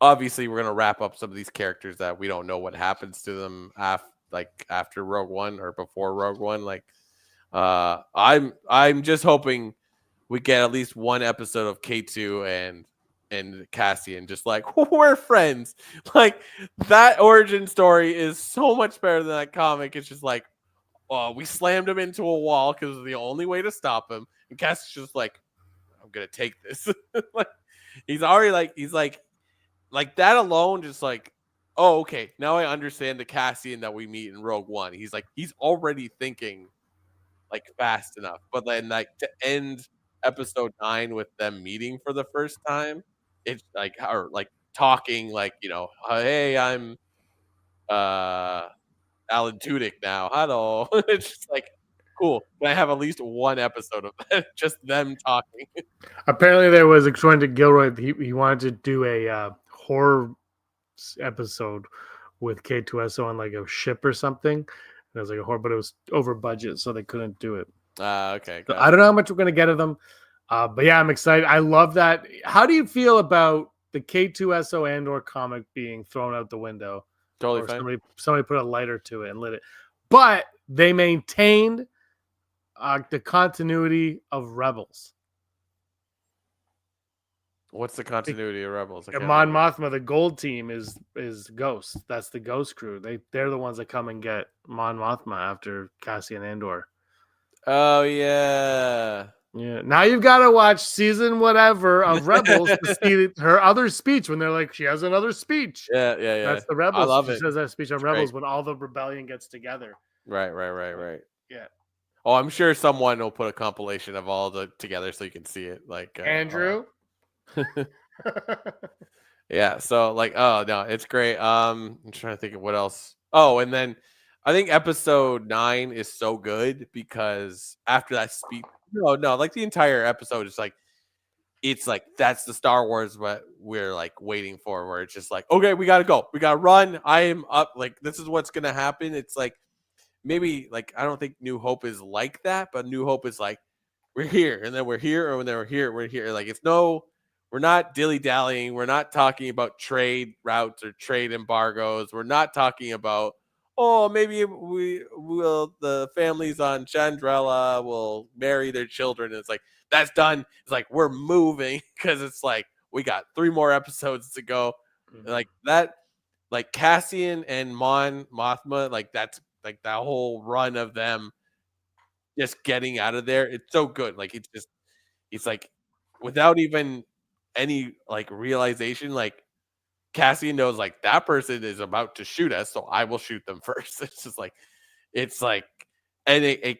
obviously we're gonna wrap up some of these characters that we don't know what happens to them after Rogue One or before Rogue One. Like, I'm just hoping we get at least one episode of K2 and Cassian just like we're friends. Like that origin story is so much better than that comic. It's just like, oh, we slammed him into a wall because it's the only way to stop him, and Cassian's just like, I'm gonna take this. Like he's like that alone, just like, oh, okay, now I understand the Cassian that we meet in Rogue One. He's already thinking like fast enough, but then like to end episode 9 with them meeting for the first time, it's like or like talking like, hey, I'm Alan Tudyk now. Hello. It's just like, cool. Can I have at least one episode of that? Just them talking. Apparently, there was according to Gilroy, he wanted to do a horror episode with K2SO on like a ship or something. It was like a horror, but it was over budget, so they couldn't do it. Okay. So I don't know how much we're gonna get of them, but yeah, I'm excited. I love that. How do you feel about the K2SO Andor comic being thrown out the window? Totally or fine. Somebody put a lighter to it and lit it, but they maintained the continuity of Rebels. What's the continuity of Rebels? Mon Mothma, the gold team is Ghost. That's the Ghost crew. They're the ones that come and get Mon Mothma after Cassian Andor. Oh yeah. Yeah. Now you've got to watch season whatever of Rebels to see her other speech when they're like, she has another speech. Yeah. That's the Rebels. I love she it. says that speech on It's Rebels great. when all the rebellion gets together. Right. Yeah. Oh, I'm sure someone will put a compilation of all the together so you can see it. Like Andrew. Yeah. So like, oh no, it's great. I'm trying to think of what else. Oh, and then I think episode 9 is so good because after that speech, no, like the entire episode is like it's like that's the Star Wars what we're like waiting for, where it's just like, okay, we gotta go, we gotta run. I am up, like this is what's gonna happen. It's like maybe like I don't think New Hope is like that, but New Hope is like we're here and then we're here, or when we're here, we're here. Like it's no, we're not dilly dallying. We're not talking about trade routes or trade embargoes. We're not talking about maybe we will the families on Chandrella will marry their children. And it's like that's done. It's like we're moving because it's like we got 3 more episodes to go. Like that, like Cassian and Mon Mothma, like that's like that whole run of them just getting out of there. It's so good. Like it's like without even any like realization, like Cassian knows like that person is about to shoot us, so I will shoot them first. It's just like it's like and it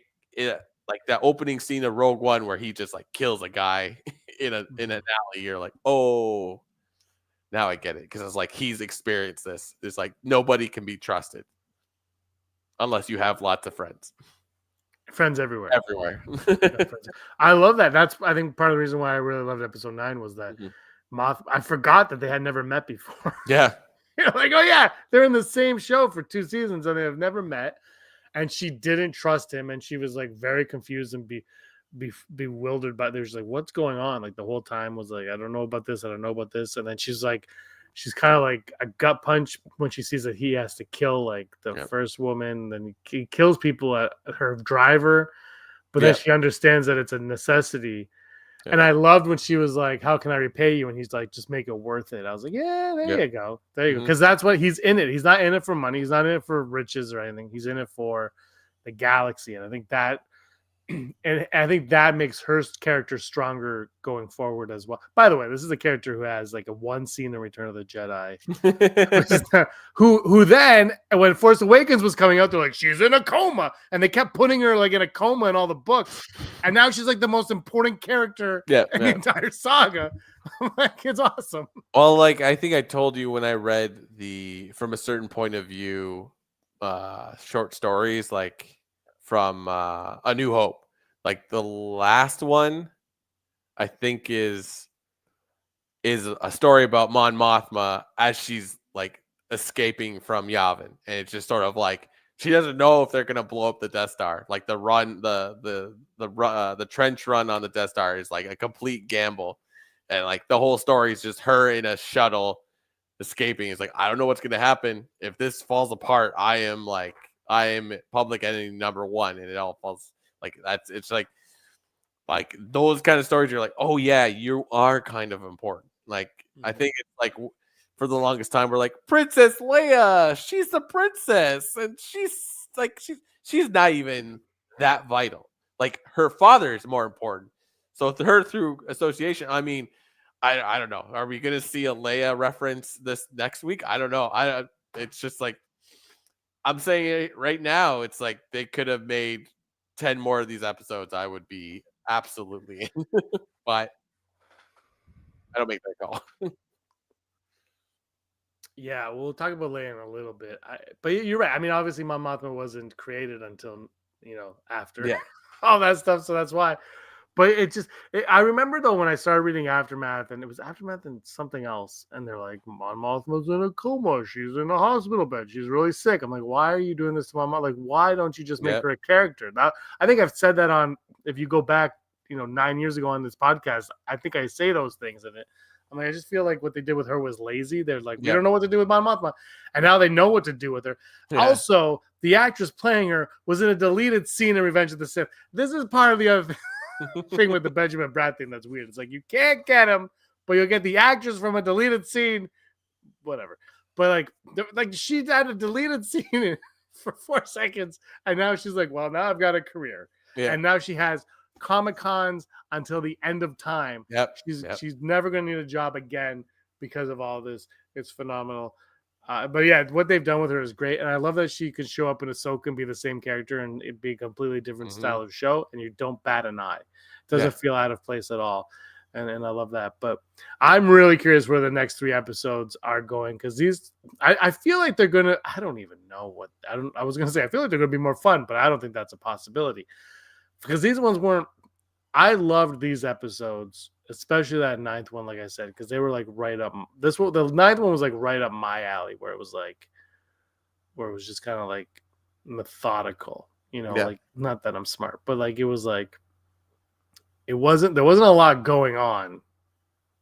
like that opening scene of Rogue One where he just like kills a guy in an alley. You're like, oh, now I get it, because it's like he's experienced this. It's like nobody can be trusted unless you have lots of friends. Friends everywhere. Everywhere. I love that. That's I think part of the reason why I really loved episode 9 was that I forgot that they had never met before. Yeah. You're like, oh yeah, they're in the same show for 2 seasons and they have never met. And she didn't trust him, and she was like very confused and bewildered by. There's like, what's going on? Like the whole time was like, I don't know about this, I don't know about this. And then she's kind of like a gut punch when she sees that he has to kill like the first woman. Then he kills people at her driver, but then she understands that it's a necessity. Yeah. And I loved when she was like, how can I repay you? And he's like, just make it worth it. I was like, yeah, there you go. There you go. Because that's what he's in it. He's not in it for money. He's not in it for riches or anything. He's in it for the galaxy. And I think that and I think that makes her character stronger going forward as well. By the way, this is a character who has like a 1 scene in Return of the Jedi, who then when Force Awakens was coming out, they're like, she's in a coma, and they kept putting her like in a coma in all the books, and now she's like the most important character in the entire saga. Like, it's awesome. Well, like I think I told you when I read the From a Certain Point of View short stories, like from A New Hope. Like the last one, I think is a story about Mon Mothma as she's like escaping from Yavin, and it's just sort of like she doesn't know if they're gonna blow up the Death Star. Like the run, the trench run on the Death Star is like a complete gamble, and like the whole story is just her in a shuttle escaping. It's like I don't know what's gonna happen if this falls apart. I am public enemy number 1, and it all falls. Like it's like those kind of stories. You're like, oh yeah, you are kind of important. Like I think it's like for the longest time we're like Princess Leia, she's the princess, and she's like she's not even that vital. Like her father is more important. So her through association. I mean, I don't know. Are we gonna see a Leia reference this next week? I don't know. It's just like I'm saying it right now. It's like they could have made 10 more of these episodes. I would be absolutely in. But I don't make that call. Yeah, we'll talk about Leia in a little bit. But you're right. I mean, obviously, Mon Mothma wasn't created until after all that stuff. So that's why. But I remember though when I started reading Aftermath, and it was Aftermath and something else, and they're like, Mon Mothma's in a coma. She's in a hospital bed. She's really sick. I'm like, why are you doing this to Mon Mothma? Like, why don't you just make her a character? Now, I think I've said that on. If you go back, 9 years ago on this podcast, I think I say those things in it. I'm like, I just feel like what they did with her was lazy. They're like, we don't know what to do with Mon Mothma, and now they know what to do with her. Yeah. Also, the actress playing her was in a deleted scene in Revenge of the Sith. This is part of the other thing with the Benjamin Bratt thing that's weird. It's like you can't get him, but you'll get the actress from a deleted scene, whatever. But like she had a deleted scene for 4 seconds, and now she's like, well, now I've got a career, and now she has Comic-Cons until the end of time. She's never going to need a job again because of all this. It's phenomenal. But yeah, what they've done with her is great, and I love that she can show up in Ahsoka and be the same character, and it be a completely different style of show, and you don't bat an eye. It doesn't feel out of place at all, and I love that. But I'm really curious where the next 3 episodes are going, because I feel like they're gonna. I don't even know what I was gonna say. I feel like they're gonna be more fun, but I don't think that's a possibility because these ones weren't. I loved these episodes, especially that ninth one, like I said, because they were like right up. This one, the ninth one was like right up my alley, where it was just kind of like methodical, Yeah. like not that I'm smart, but like it was like there wasn't a lot going on,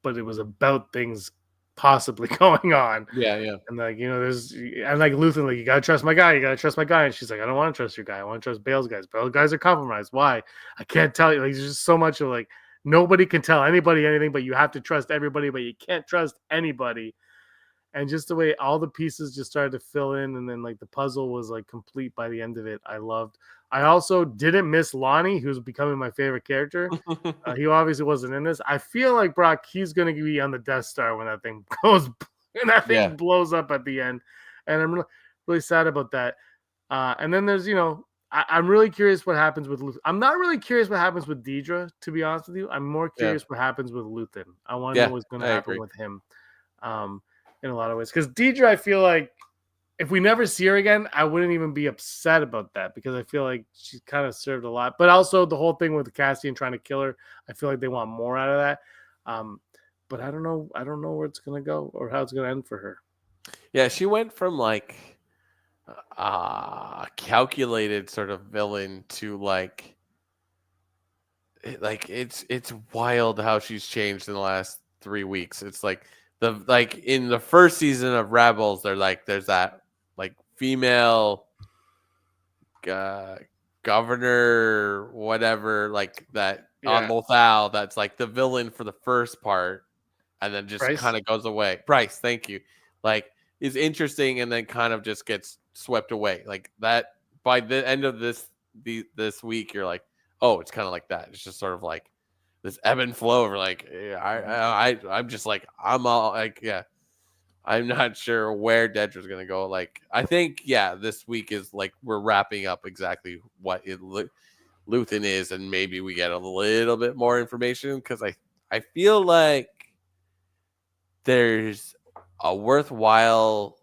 but it was about things possibly going on. Yeah. And like, there's and like Luthen, like, you gotta trust my guy, and she's like, I don't want to trust your guy, I want to trust Bale's guys. Bale's guys are compromised. Why? I can't tell you. Like, there's just so much of like nobody can tell anybody anything, but you have to trust everybody, but you can't trust anybody. And just the way all the pieces just started to fill in, and then like the puzzle was like complete by the end of it. I loved. I also didn't miss Lonnie, who's becoming my favorite character. He obviously wasn't in this. I feel like Brock, he's going to be on the Death Star when that thing goes, and that thing blows up at the end. And I'm really sad about that. And then there's, I'm really curious what happens with Luthen. I'm not really curious what happens with Deidre, to be honest with you. I'm more curious what happens with Luthen. I want to know what's going to happen with him. In a lot of ways, because Deidre, I feel like if we never see her again, I wouldn't even be upset about that, because I feel like she's kind of served a lot. But also the whole thing with Cassian trying to kill her, I feel like they want more out of that. But I don't know where it's gonna go or how it's gonna end for her. Yeah, she went from like calculated sort of villain to like it's wild how she's changed in the last 3 weeks. It's like in the first season of Rebels, there's that like female governor, whatever, like that on Lothal, that's like the villain for the first part, and then just kind of goes away. Bryce, thank you. Like, is interesting, and then kind of just gets swept away. Like that by the end of this week, you're like, oh, it's kind of like that. It's just sort of like this ebb and flow of like, I'm just like, I'm all like, I'm not sure where Dedra's gonna go. Like, I think this week is like we're wrapping up exactly what Luthen is, and maybe we get a little bit more information, because I feel like there's a worthwhile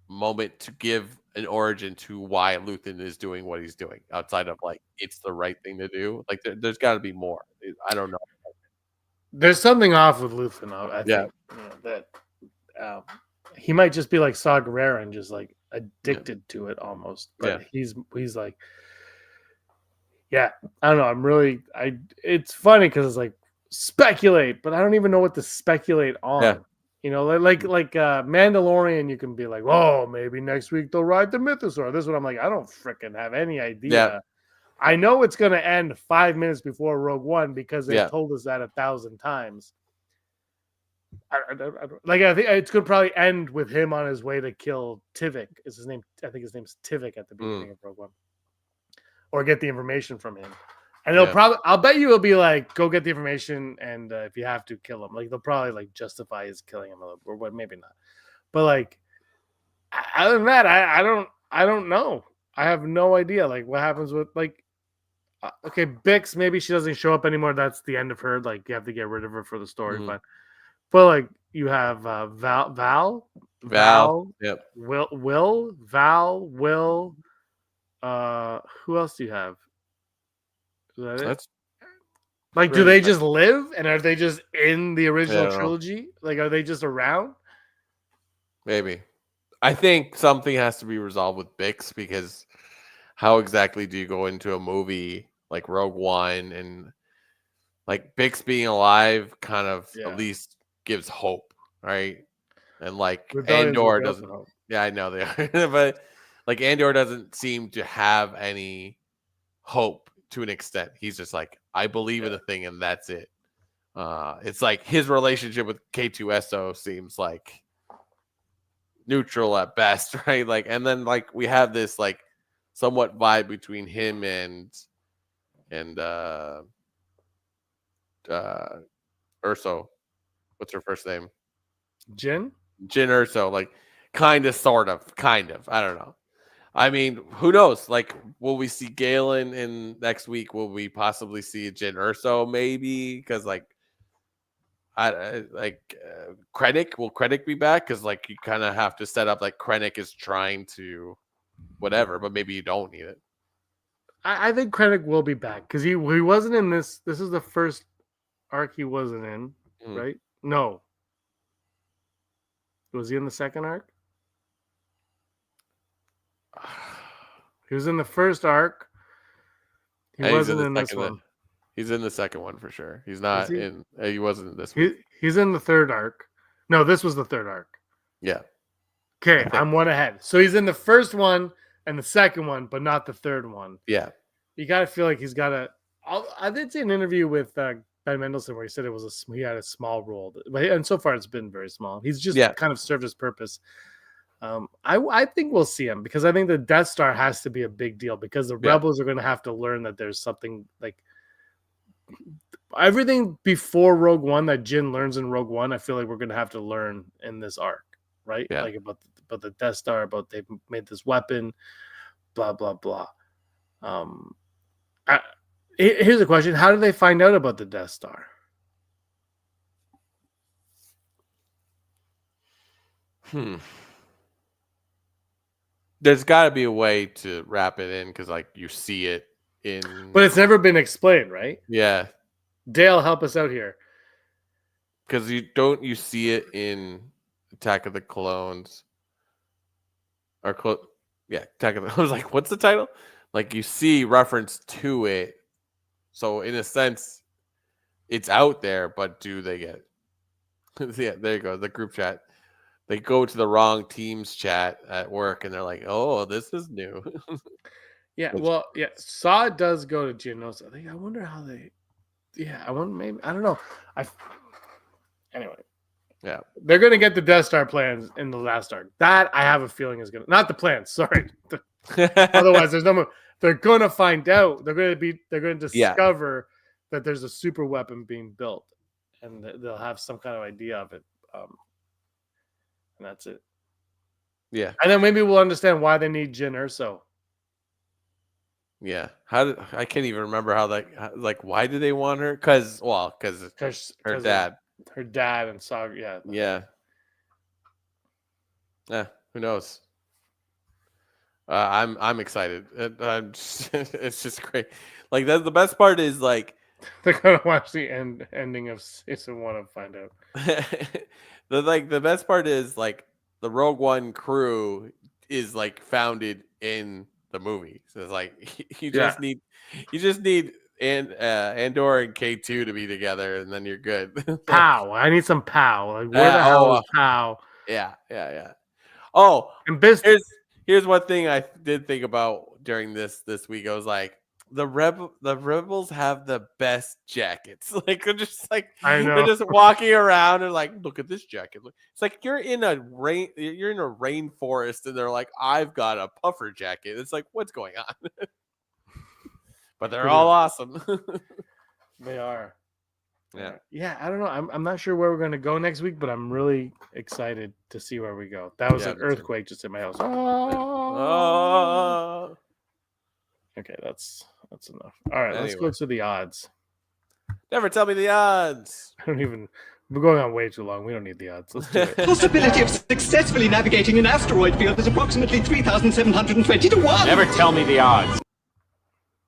moment to give an origin to why Luthen is doing what he's doing, outside of like it's the right thing to do. Like there's got to be more. I don't know. There's something off with Luthen. I think that he might just be like Saw Gerrera and just like addicted to it almost. But he's like, I don't know. It's funny because it's like speculate, but I don't even know what to speculate on. Yeah. Like Mandalorian, you can be like, oh, maybe next week they'll ride the Mythosaur. This one, I'm like, I don't freaking have any idea. Yeah. I know it's going to end 5 minutes before Rogue One, because they told us that 1,000 times. I think it's going to probably end with him on his way to kill Tivik. Is his name? I think his name's Tivik at the beginning of Rogue One, or get the information from him. And I'll bet you it'll be like, go get the information, and if you have to, kill him. Like, they'll probably like justify his killing him, or what? Maybe not. But like, other than that, I don't know. I have no idea. Like, what happens with like, okay, Bix, maybe she doesn't show up anymore. That's the end of her. Like, you have to get rid of her for the story. But like, you have Val, yep, Will. Who else do you have? Is that it? Like, do they just live, and are they just in the original trilogy? Like, are they just around? Maybe. I think something has to be resolved with Bix, because how exactly do you go into a movie like Rogue One and like Bix being alive kind of at least gives hope, right? And like Andor doesn't. Yeah, I know they are, but like Andor doesn't seem to have any hope to an extent. He's just like, I believe in the thing, and that's it. It's like his relationship with K2SO seems like neutral at best, right? Like, and then like we have this like somewhat vibe between him and Urso. What's her first name? Jyn Urso. Like, kind of, sort of. I don't know. I mean, who knows? Like, will we see Galen in next week? Will we possibly see Jyn Urso? Maybe, because like, Krennic. Will Krennic be back? Because like, you kind of have to set up like Krennic is trying to whatever, but maybe you don't need it. I think Krennic will be back, because he wasn't in this. This is the first arc he wasn't in, Mm. right? No. Was he in the second arc? He was in the first arc. He And wasn't in this one. He's in the second one for sure. He's Is not he? in. He wasn't in this one. He's in the third arc. No, this was the third arc. Yeah. Okay, think. I'm one ahead. So he's in the first one and the second one, but not the third one. Yeah. You got to feel like he's got a. I did see an interview with Ben Mendelsohn where he said he had a small role, and so far it's been very small. He's just kind of served his purpose. I think we'll see him because I think the Death Star has to be a big deal because the Rebels are going to have to learn that there's something like everything before Rogue One that Jin learns in Rogue One. I feel like we're going to have to learn in this arc, right? Yeah. Like about the Death Star, about they've made this weapon, blah blah blah. Here's a question: how did they find out about the Death Star? There's got to be a way to wrap it in because, like, you see it in. But it's never been explained, right? Yeah. Dale, help us out here. Because you see it in Attack of the Clones. Or Attack of the. I was like, what's the title? Like, you see reference to it. So in a sense, it's out there, but do they get it? Yeah, there you go. The group chat. They go to the wrong team's chat at work, and they're like, "Oh, this is new." Yeah, well, yeah. Saw does go to Geonosis. I wonder how they. Yeah, I wonder. Maybe I don't know. Anyway. Yeah, they're gonna get the Death Star plans in the last arc. That I have a feeling is gonna not the plans. Sorry. Otherwise, there's no more. They're gonna find out. They're gonna discover that there's a super weapon being built, and they'll have some kind of idea of it. And that's it. Yeah. And then maybe we'll understand why they need Jyn Erso. Yeah. I can't even remember how why do they want her? Because her dad. Her dad and Saw, yeah. Yeah. Yeah. Who knows? I'm excited. It's just great. Like the best part is like they're gonna watch the ending of season 1 and find out. The best part is like the Rogue One crew is like founded in the movie. So it's like you just need Andor and K2 to be together, and then you're good. Pow! I need some pow. Like where the hell is pow? Yeah. Oh, and here's one thing I did think about during this week. I was like, the rebels have the best jackets. Like they're just like they're just walking around and like, look at this jacket. It's like you're in a rainforest and they're like, I've got a puffer jacket. It's like, what's going on? But they're all awesome. They are. Yeah. I don't know. I'm not sure where we're going to go next week, but I'm really excited to see where we go. That was an earthquake just in my house. Oh. Okay, that's enough. All right, let's go to the odds. Never tell me the odds. We're going on way too long. We don't need the odds. Let's do it. Possibility of successfully navigating an asteroid field is approximately 3,720 to 1. Never tell me the odds.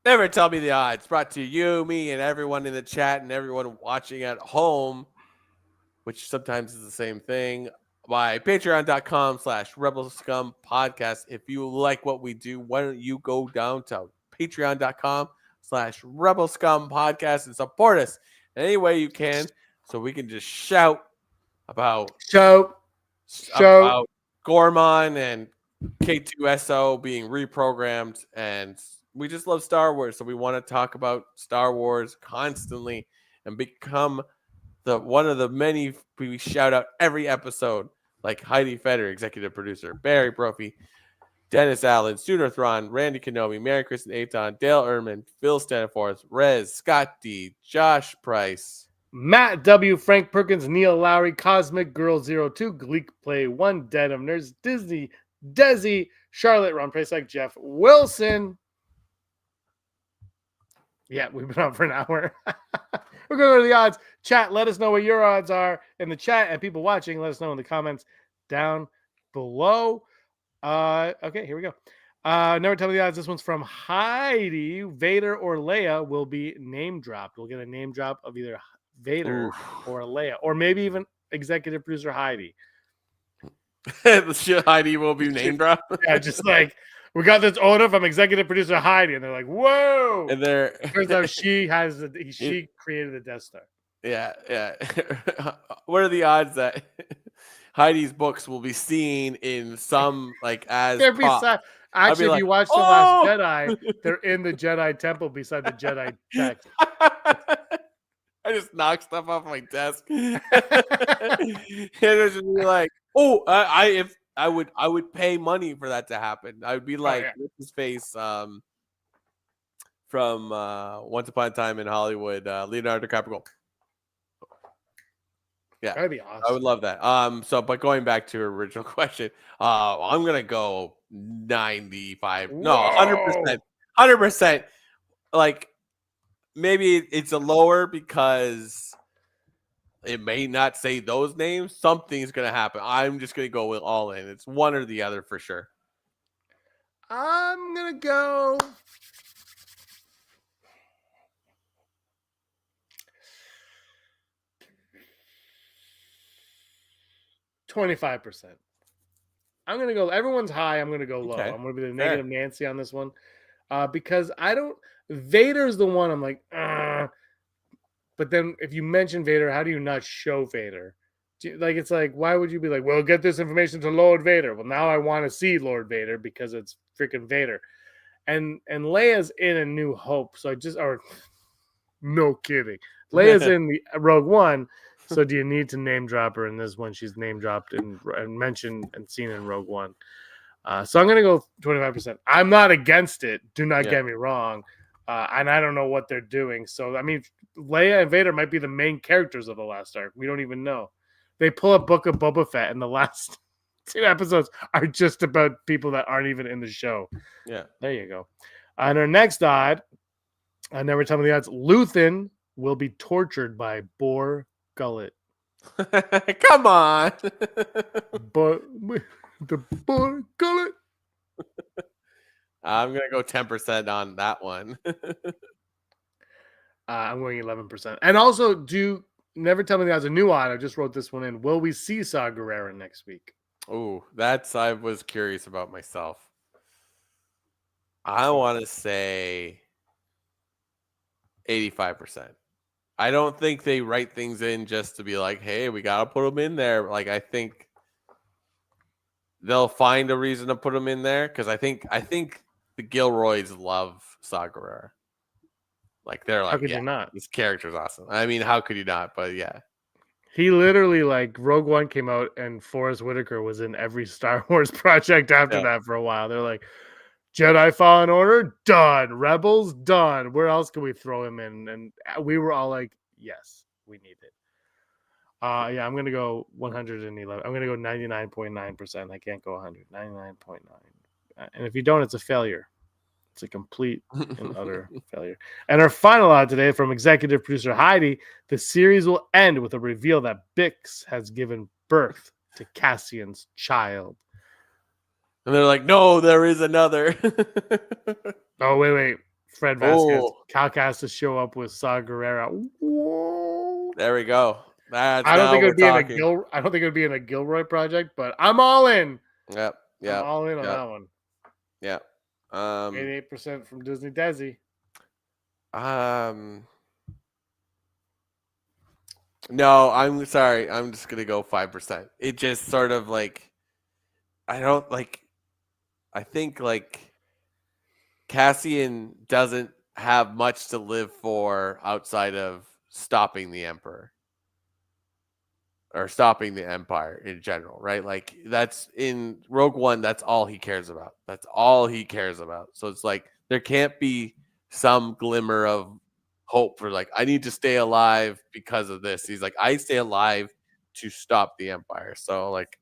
Never tell me the odds. Brought to you, me, and everyone in the chat and everyone watching at home, which sometimes is the same thing, by patreon.com/Rebel Scum Podcast. If you like what we do, why don't you go down to patreon.com/Rebel Scum Podcast and support us in any way you can so we can just shout about Gorman and K2SO being reprogrammed, and we just love Star Wars, so we want to talk about Star Wars constantly and become one of the many we shout out every episode, like Heidi Feder, executive producer, Barry Brophy, Dennis Allen, Studer Thron, Randy Kenobi, Mary Kristen Aton, Dale Ehrman, Phil Staniforth, Rez, Scott D, Josh Price, Matt W, Frank Perkins, Neil Lowry, Cosmic Girl 02, Gleek Play 1, Dead of Nerds, Disney, Desi, Charlotte, Ron Prasek, Jeff Wilson. Yeah, we've been on for an hour. We're going to go to the odds. Chat, let us know what your odds are in the chat, and people watching, let us know in the comments down below. Okay, here we go. Never tell me the odds. This one's from Heidi. Vader or Leia will be name dropped. We'll get a name drop of either Vader or Leia, or maybe even executive producer Heidi. The shit Heidi will be name dropped. Yeah, just like we got this order from executive producer Heidi, and they're like, "Whoa!" And they're turns out she created the Death Star. Yeah. What are the odds that Heidi's books will be seen in some like as They're props? beside. Actually, if you watch The Last Jedi, they're in the Jedi temple beside the Jedi text. I just knock stuff off my desk. And it's just be like, if I would pay money for that to happen. I would be like, what's his face? From Once Upon a Time in Hollywood, Leonardo DiCaprio. Yeah, that'd be awesome. I would love that. But going back to your original question, I'm gonna go 95. Whoa. No, 100%. Like maybe it's a lower because it may not say those names. Something's gonna happen. I'm just gonna go with all in. It's one or the other for sure. I'm gonna go 25%. I'm gonna go. Everyone's high. I'm gonna go low. Okay. I'm gonna be the negative Nancy on this one, because I don't. Vader's the one I'm like, but then if you mention Vader, how do you not show Vader? Like it's like, why would you be like, well, get this information to Lord Vader? Well, now I want to see Lord Vader because it's freaking Vader, and Leia's in A New Hope, so no kidding, Leia's in the Rogue One. So do you need to name drop her in this one? She's name dropped and mentioned and seen in Rogue One. So I'm going to go 25%. I'm not against it. Do not get me wrong. And I don't know what they're doing. So, I mean, Leia and Vader might be the main characters of the last arc. We don't even know. They pull up Book of Boba Fett, and the last 2 episodes are just about people that aren't even in the show. Yeah. There you go. And our next odd, I never tell me the odds, Luthen will be tortured by Bor Gullet. Come on. But the Bor Gullet. I'm gonna go 10% on that one. I'm going 11%. And also, never tell me there's a new odd. I just wrote this one in. Will we see Saw Gerrera next week? Oh, I was curious about myself. I want to say 85%. I don't think they write things in just to be like, hey, we got to put them in there. Like, I think they'll find a reason to put them in there because I think the Gilroys love Saw Gerrera. Like, they're like, how could you not? This character's awesome. I mean, how could you not? But yeah. He literally, like, Rogue One came out and Forrest Whitaker was in every Star Wars project after that for a while. They're like, Jedi Fallen Order, done. Rebels, done. Where else can we throw him in? And we were all like, yes, we need it. Yeah, I'm going to go 111. I'm going to go 99.9%. I can't go 100. 99.9. And if you don't, it's a failure. It's a complete and utter failure. And our final odd today from executive producer Heidi, the series will end with a reveal that Bix has given birth to Cassian's child. And they're like, no, there is another. Oh, wait. Fred Vasquez. Cal has to show up with Saw Gerrera. Whoa. There we go. I don't think it would be in a Gilroy project, but I'm all in. Yep. Yeah. I'm all in on that one. Yeah. 88% from Disney Desi. No, I'm sorry. I'm just gonna go 5%. It just sort of like I think like Cassian doesn't have much to live for outside of stopping the Emperor or stopping the Empire in general, right? Like that's in Rogue One, that's all he cares about. That's all he cares about. So it's like there can't be some glimmer of hope for like, I need to stay alive because of this. He's like, I stay alive to stop the Empire. So like,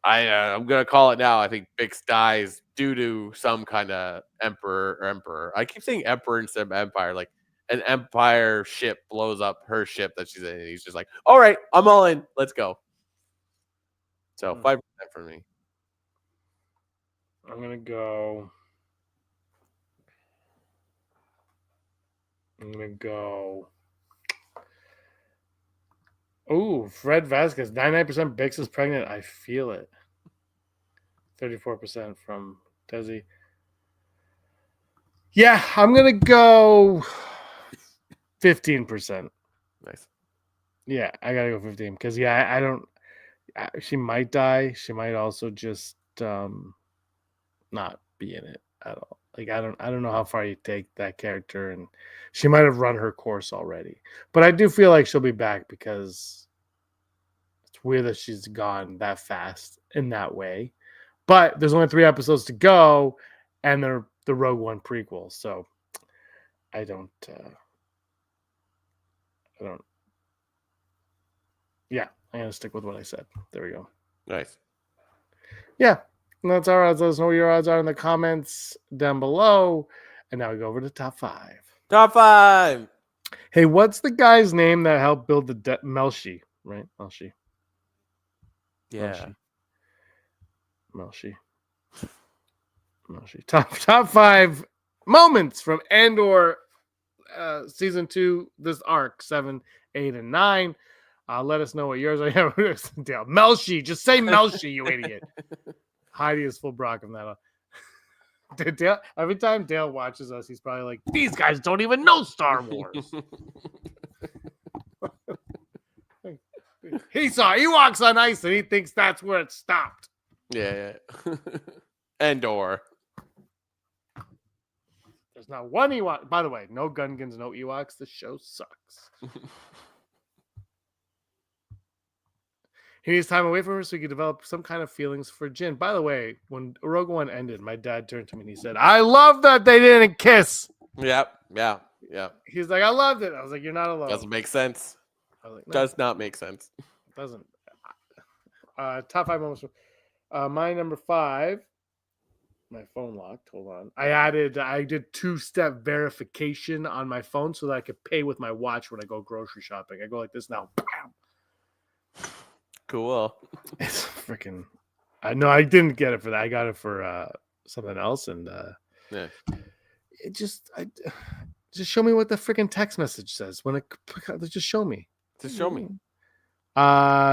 I'm gonna call it now. I think Bix dies due to some kind of emperor. I keep saying emperor instead of empire. Like an Empire ship blows up her ship that she's in. And he's just like, all right, I'm all in. Let's go. So 5% for me. I'm gonna go 10%. Ooh, Fred Vasquez, 99% Bix is pregnant. I feel it. 34% from Desi. Yeah, I'm gonna go 15%. Nice. Yeah, I gotta go 15 because I don't. She might die. She might also just not be in it at all. Like I don't know how far you take that character, and she might have run her course already. But I do feel like she'll be back because it's weird that she's gone that fast in that way. But there's only 3 episodes to go, and they're the Rogue One prequel, so I don't. Yeah, I'm gonna stick with what I said. There we go. Nice. Yeah, that's our odds. Let us know what your odds are in the comments down below. And now we go over to top 5. Top 5. Hey, what's the guy's name that helped build the Melshi? Right, Melshi. Yeah. Melshi. Top 5 moments from Andor season 2. This arc 7, 8, and 9. Let us know what yours are. Dale, Melshi. Just say Melshi, you idiot. Heidi is full Brock from that. Dale, every time Dale watches us, he's probably like, these guys don't even know Star Wars. He saw Ewoks on ice and he thinks that's where it stopped. Yeah. Andor. There's not one Ewok. By the way, no Gungans, no Ewoks. The show sucks. He needs time away from her so he could develop some kind of feelings for Jin. By the way, when Rogue One ended, my dad turned to me and he said, I love that they didn't kiss. Yep. He's like, I loved it. I was like, you're not alone. Doesn't make sense. I was like, no, Does not make sense. doesn't. Top 5 moments. My number 5. My phone locked. Hold on. I did 2-step verification on my phone so that I could pay with my watch when I go grocery shopping. I go like this now. Bam. Cool. It's freaking. I know I didn't get it for that. I got it for something else, and Yeah. it just show me what the freaking text message says when it just show me. Just show me.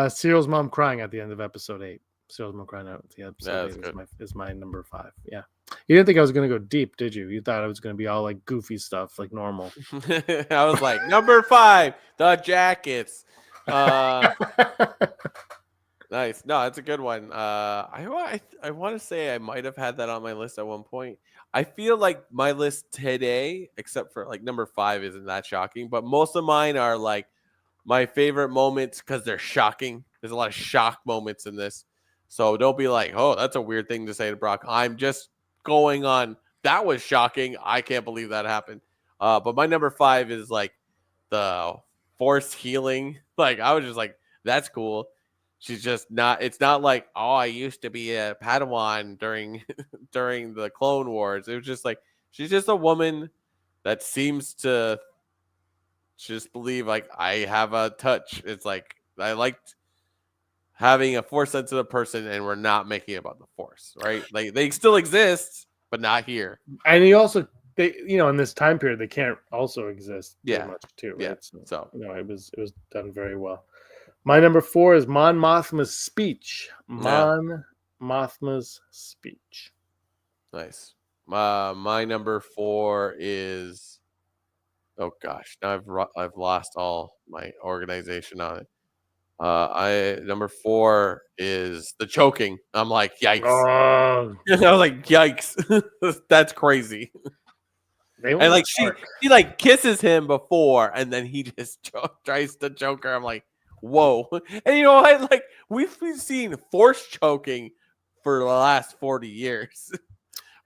Cyril's mom crying at the end of episode 8. Cyril's mom crying out at the episode 8 is my number 5. Yeah, you didn't think I was gonna go deep, did you? You thought I was gonna be all like goofy stuff, like normal. I was like, number 5, the jackets. Nice. No, it's a good one. I want to say I might have had that on my list at one point. I feel like my list today, except for like number 5, isn't that shocking, but most of mine are like my favorite moments because they're shocking. There's a lot of shock moments in this. So don't be like, oh, that's a weird thing to say to Brock. I'm just going on. That was shocking. I can't believe that happened. But my number 5 is like the force healing. Like I was just like, that's cool. She's just not. It's not like, oh, I used to be a Padawan during the Clone Wars. It was just like she's just a woman that seems to just believe like I have a touch. It's like I liked having a force sensitive person, and we're not making it about the force, right? Like they still exist, but not here. And he also, in this time period, they can't also exist very much too, right? Yeah. So it was done very well. My number 4 is Mon Mothma's speech. Mothma's speech. Nice. My number 4 is, oh gosh, now I've lost all my organization on it. Number 4 is the choking. I'm like, yikes. I was like, yikes. That's crazy. And like she like kisses him before, and then he just tries to choke her. I'm like, whoa. And you know what? Like we've seen force choking for the last 40 years.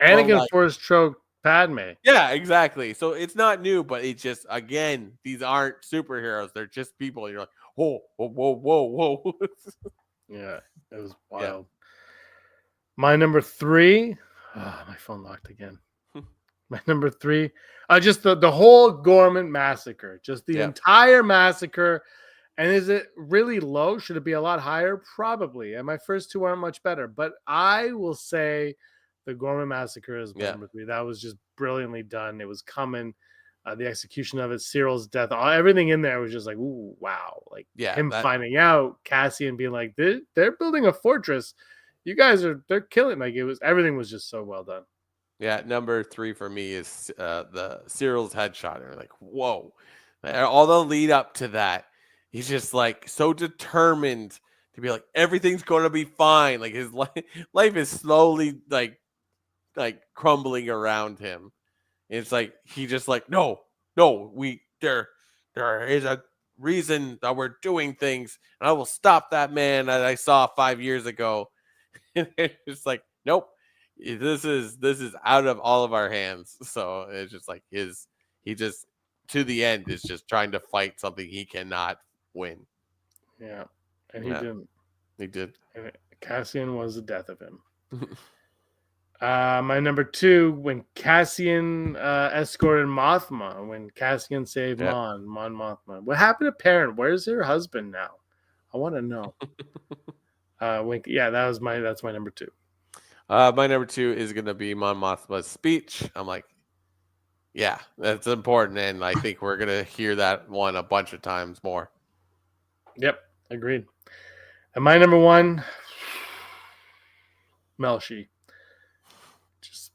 Anakin force choked Padme. Yeah, exactly. So it's not new, but it's just, again, these aren't superheroes. They're just people. And you're like, whoa. Yeah, it was wild. Yeah. My number 3. Oh, my phone locked again. My number 3. Just the whole Gorman massacre. Just the entire massacre. And is it really low? Should it be a lot higher? Probably. And my first 2 aren't much better. But I will say the Gorman massacre is number 3. That was just brilliantly done. It was coming. the execution of it, Cyril's death, everything in there was just like, ooh, wow. Like him finding out, Cassian being like, they're building a fortress. You guys they're killing. Like everything was just so well done. Yeah, number 3 for me is the Cyril's headshot. And like, whoa. All the lead up to that, he's just like so determined to be like, everything's going to be fine. Like his life is slowly like crumbling around him. It's like he just like no, there is a reason that we're doing things, and I will stop that man that I saw 5 years ago. And it's like, nope, this is out of all of our hands. So it's just like he just to the end is just trying to fight something he cannot win. Yeah, and he didn't. He did. And Cassian was the death of him. My number 2, when Cassian escorted Mothma, when Cassian saved Mon Mothma. What happened to Perrin? Where's her husband now? I want to know. That's my number 2. My number 2 is gonna be Mon Mothma's speech. I'm like, yeah, that's important, and I think we're gonna hear that one a bunch of times more. Yep, agreed. And my number 1, Melshi. Just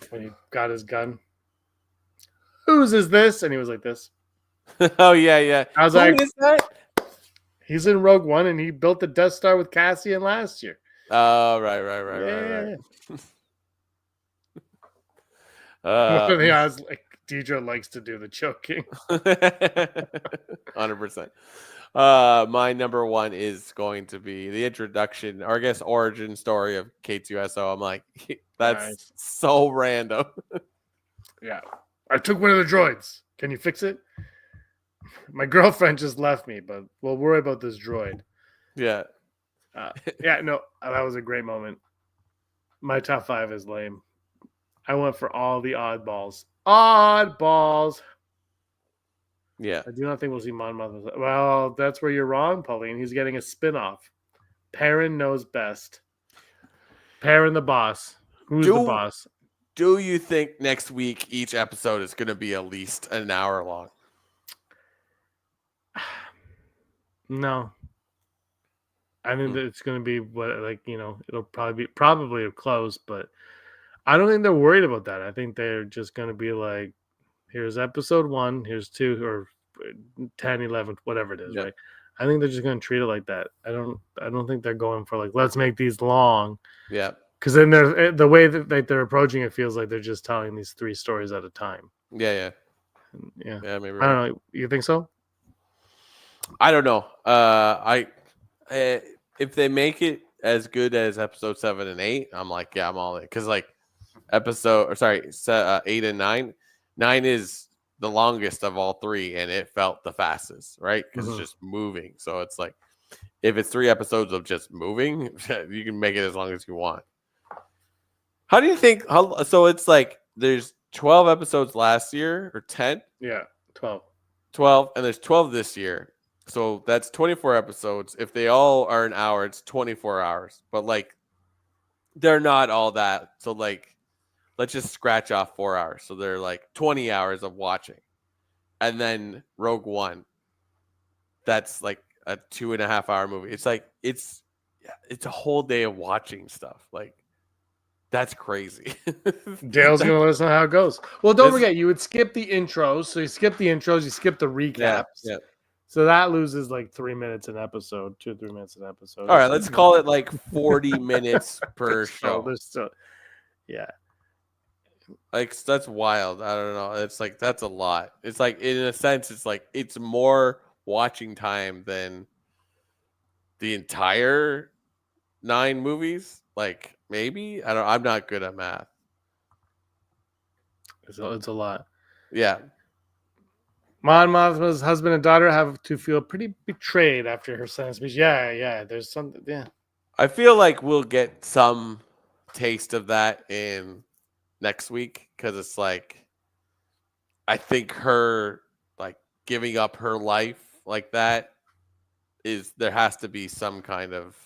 when he got his gun. Whose is this? And he was like this. Oh yeah. I was like, is that? He's in Rogue One, and he built the Death Star with Cassian last year. Oh, right. I was like, Deidre likes to do the choking. 100%. My number 1 is going to be the introduction, or I guess origin story of K2SO. I'm like, that's so random. Yeah. I took one of the droids. Can you fix it? My girlfriend just left me, but we'll worry about this droid. Yeah. That was a great moment. My top 5 is lame. I went for all the oddballs. Yeah. I do not think we'll see Mon Mothma. Well, that's where you're wrong, Pauline. He's getting a spin-off. Perrin knows best. Perrin the boss. Who's the boss? Do you think next week each episode is going to be at least an hour long? No. I think that it's going to be it'll probably close, but I don't think they're worried about that. I think they're just going to be like, here's episode 1, here's 2, or 10, 11, whatever it is, right? I think they're just going to treat it like that. I don't think they're going for like, let's make these long. Yeah. Because then the way that they're approaching it feels like they're just telling these 3 stories at a time. Yeah. Yeah, maybe. I don't know. You think so? I don't know. If they make it as good as episode 7 and 8, I'm like, yeah, I'm all in. Because like 8 and 9. 9 is the longest of all 3, and it felt the fastest, right? Because it's just moving. So it's like, if it's 3 episodes of just moving, you can make it as long as you want. How do you think? So it's like there's 12 episodes last year, or 10? Yeah, 12. 12, and there's 12 this year. So that's 24 episodes. If they all are an hour, it's 24 hours. But like, they're not all that. So like, let's just scratch off 4 hours. So they're like 20 hours of watching. And then Rogue One, that's like a 2.5 hour movie. It's like, it's a whole day of watching stuff. Like, that's crazy. Dale's going to let us know how it goes. Well, don't forget, you would skip the intros. So you skip the intros, you skip the recaps. Yeah. So that loses like 3 minutes an episode, 2 or 3 minutes an episode. All right, let's call it like 40 minutes per show. Yeah. Like, that's wild. I don't know. It's like, that's a lot. It's like, in a sense, it's like, it's more watching time than the entire 9 movies. Like, maybe? I'm not good at math. It's a lot. Yeah. Mon Mothma's husband and daughter have to feel pretty betrayed after her son's speech. Yeah. There's something. Yeah. I feel like we'll get some taste of that in next week, because it's like, I think her like giving up her life like that there has to be some kind of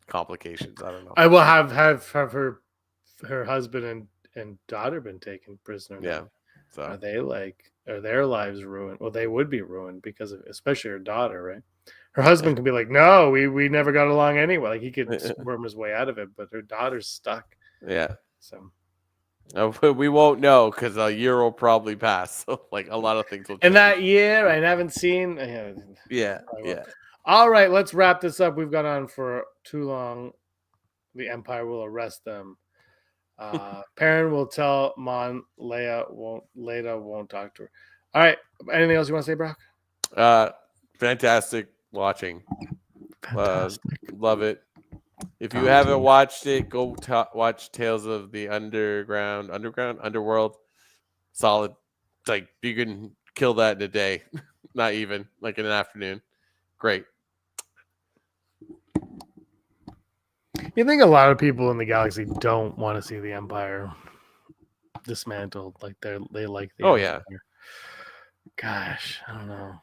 complications. I don't know. I will have her husband and daughter been taken prisoner. Yeah. So Are their lives ruined? Well, they would be ruined because of, especially her daughter, right? Her husband could be like, no, we never got along anyway. Like he could squirm his way out of it, but her daughter's stuck. yeah. So We won't know because a year will probably pass. So like a lot of things will change. in that year, I haven't seen. Yeah. All right, let's wrap this up. We've gone on for too long. The Empire will arrest them. Perrin will tell Mon Leia won't talk to her. All right. Anything else you want to say, Brock? Fantastic watching. Fantastic. Love it. If you haven't watched it, go watch Tales of the Underworld. Solid. It's like you can kill that in a day, not even like in an afternoon. Great. You think a lot of people in the galaxy don't want to see the Empire dismantled? Like they like the Empire. Yeah. Gosh, I don't know.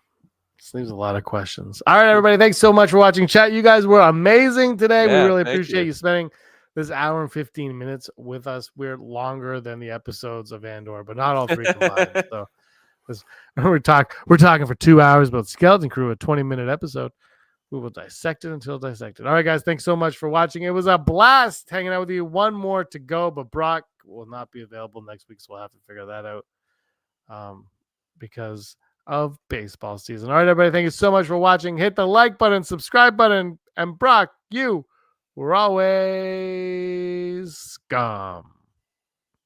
This leaves a lot of questions. All right, everybody. Thanks so much for watching. Chat. You guys were amazing today. Yeah, we really thank appreciate you. you spending this hour and 15 minutes with us. We're longer than the episodes of Andor, but not all three combined. So we're talking for 2 hours about Skeleton Crew, a 20-minute episode. We will dissect it until dissected. All right, guys. Thanks so much for watching. It was a blast hanging out with you. One more to go, but Brock will not be available next week, so we'll have to figure that out because of baseball season. All right, everybody. Thank you so much for watching. Hit the like button, subscribe button, and Brock, you were always scum.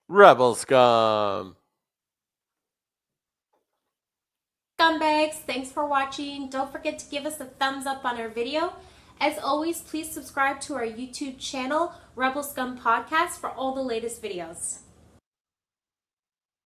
Rebel Scum. Scumbags, thanks for watching. Don't forget to give us a thumbs up on our video. As always, please subscribe to our YouTube channel, Rebel Scum Podcast, for all the latest videos.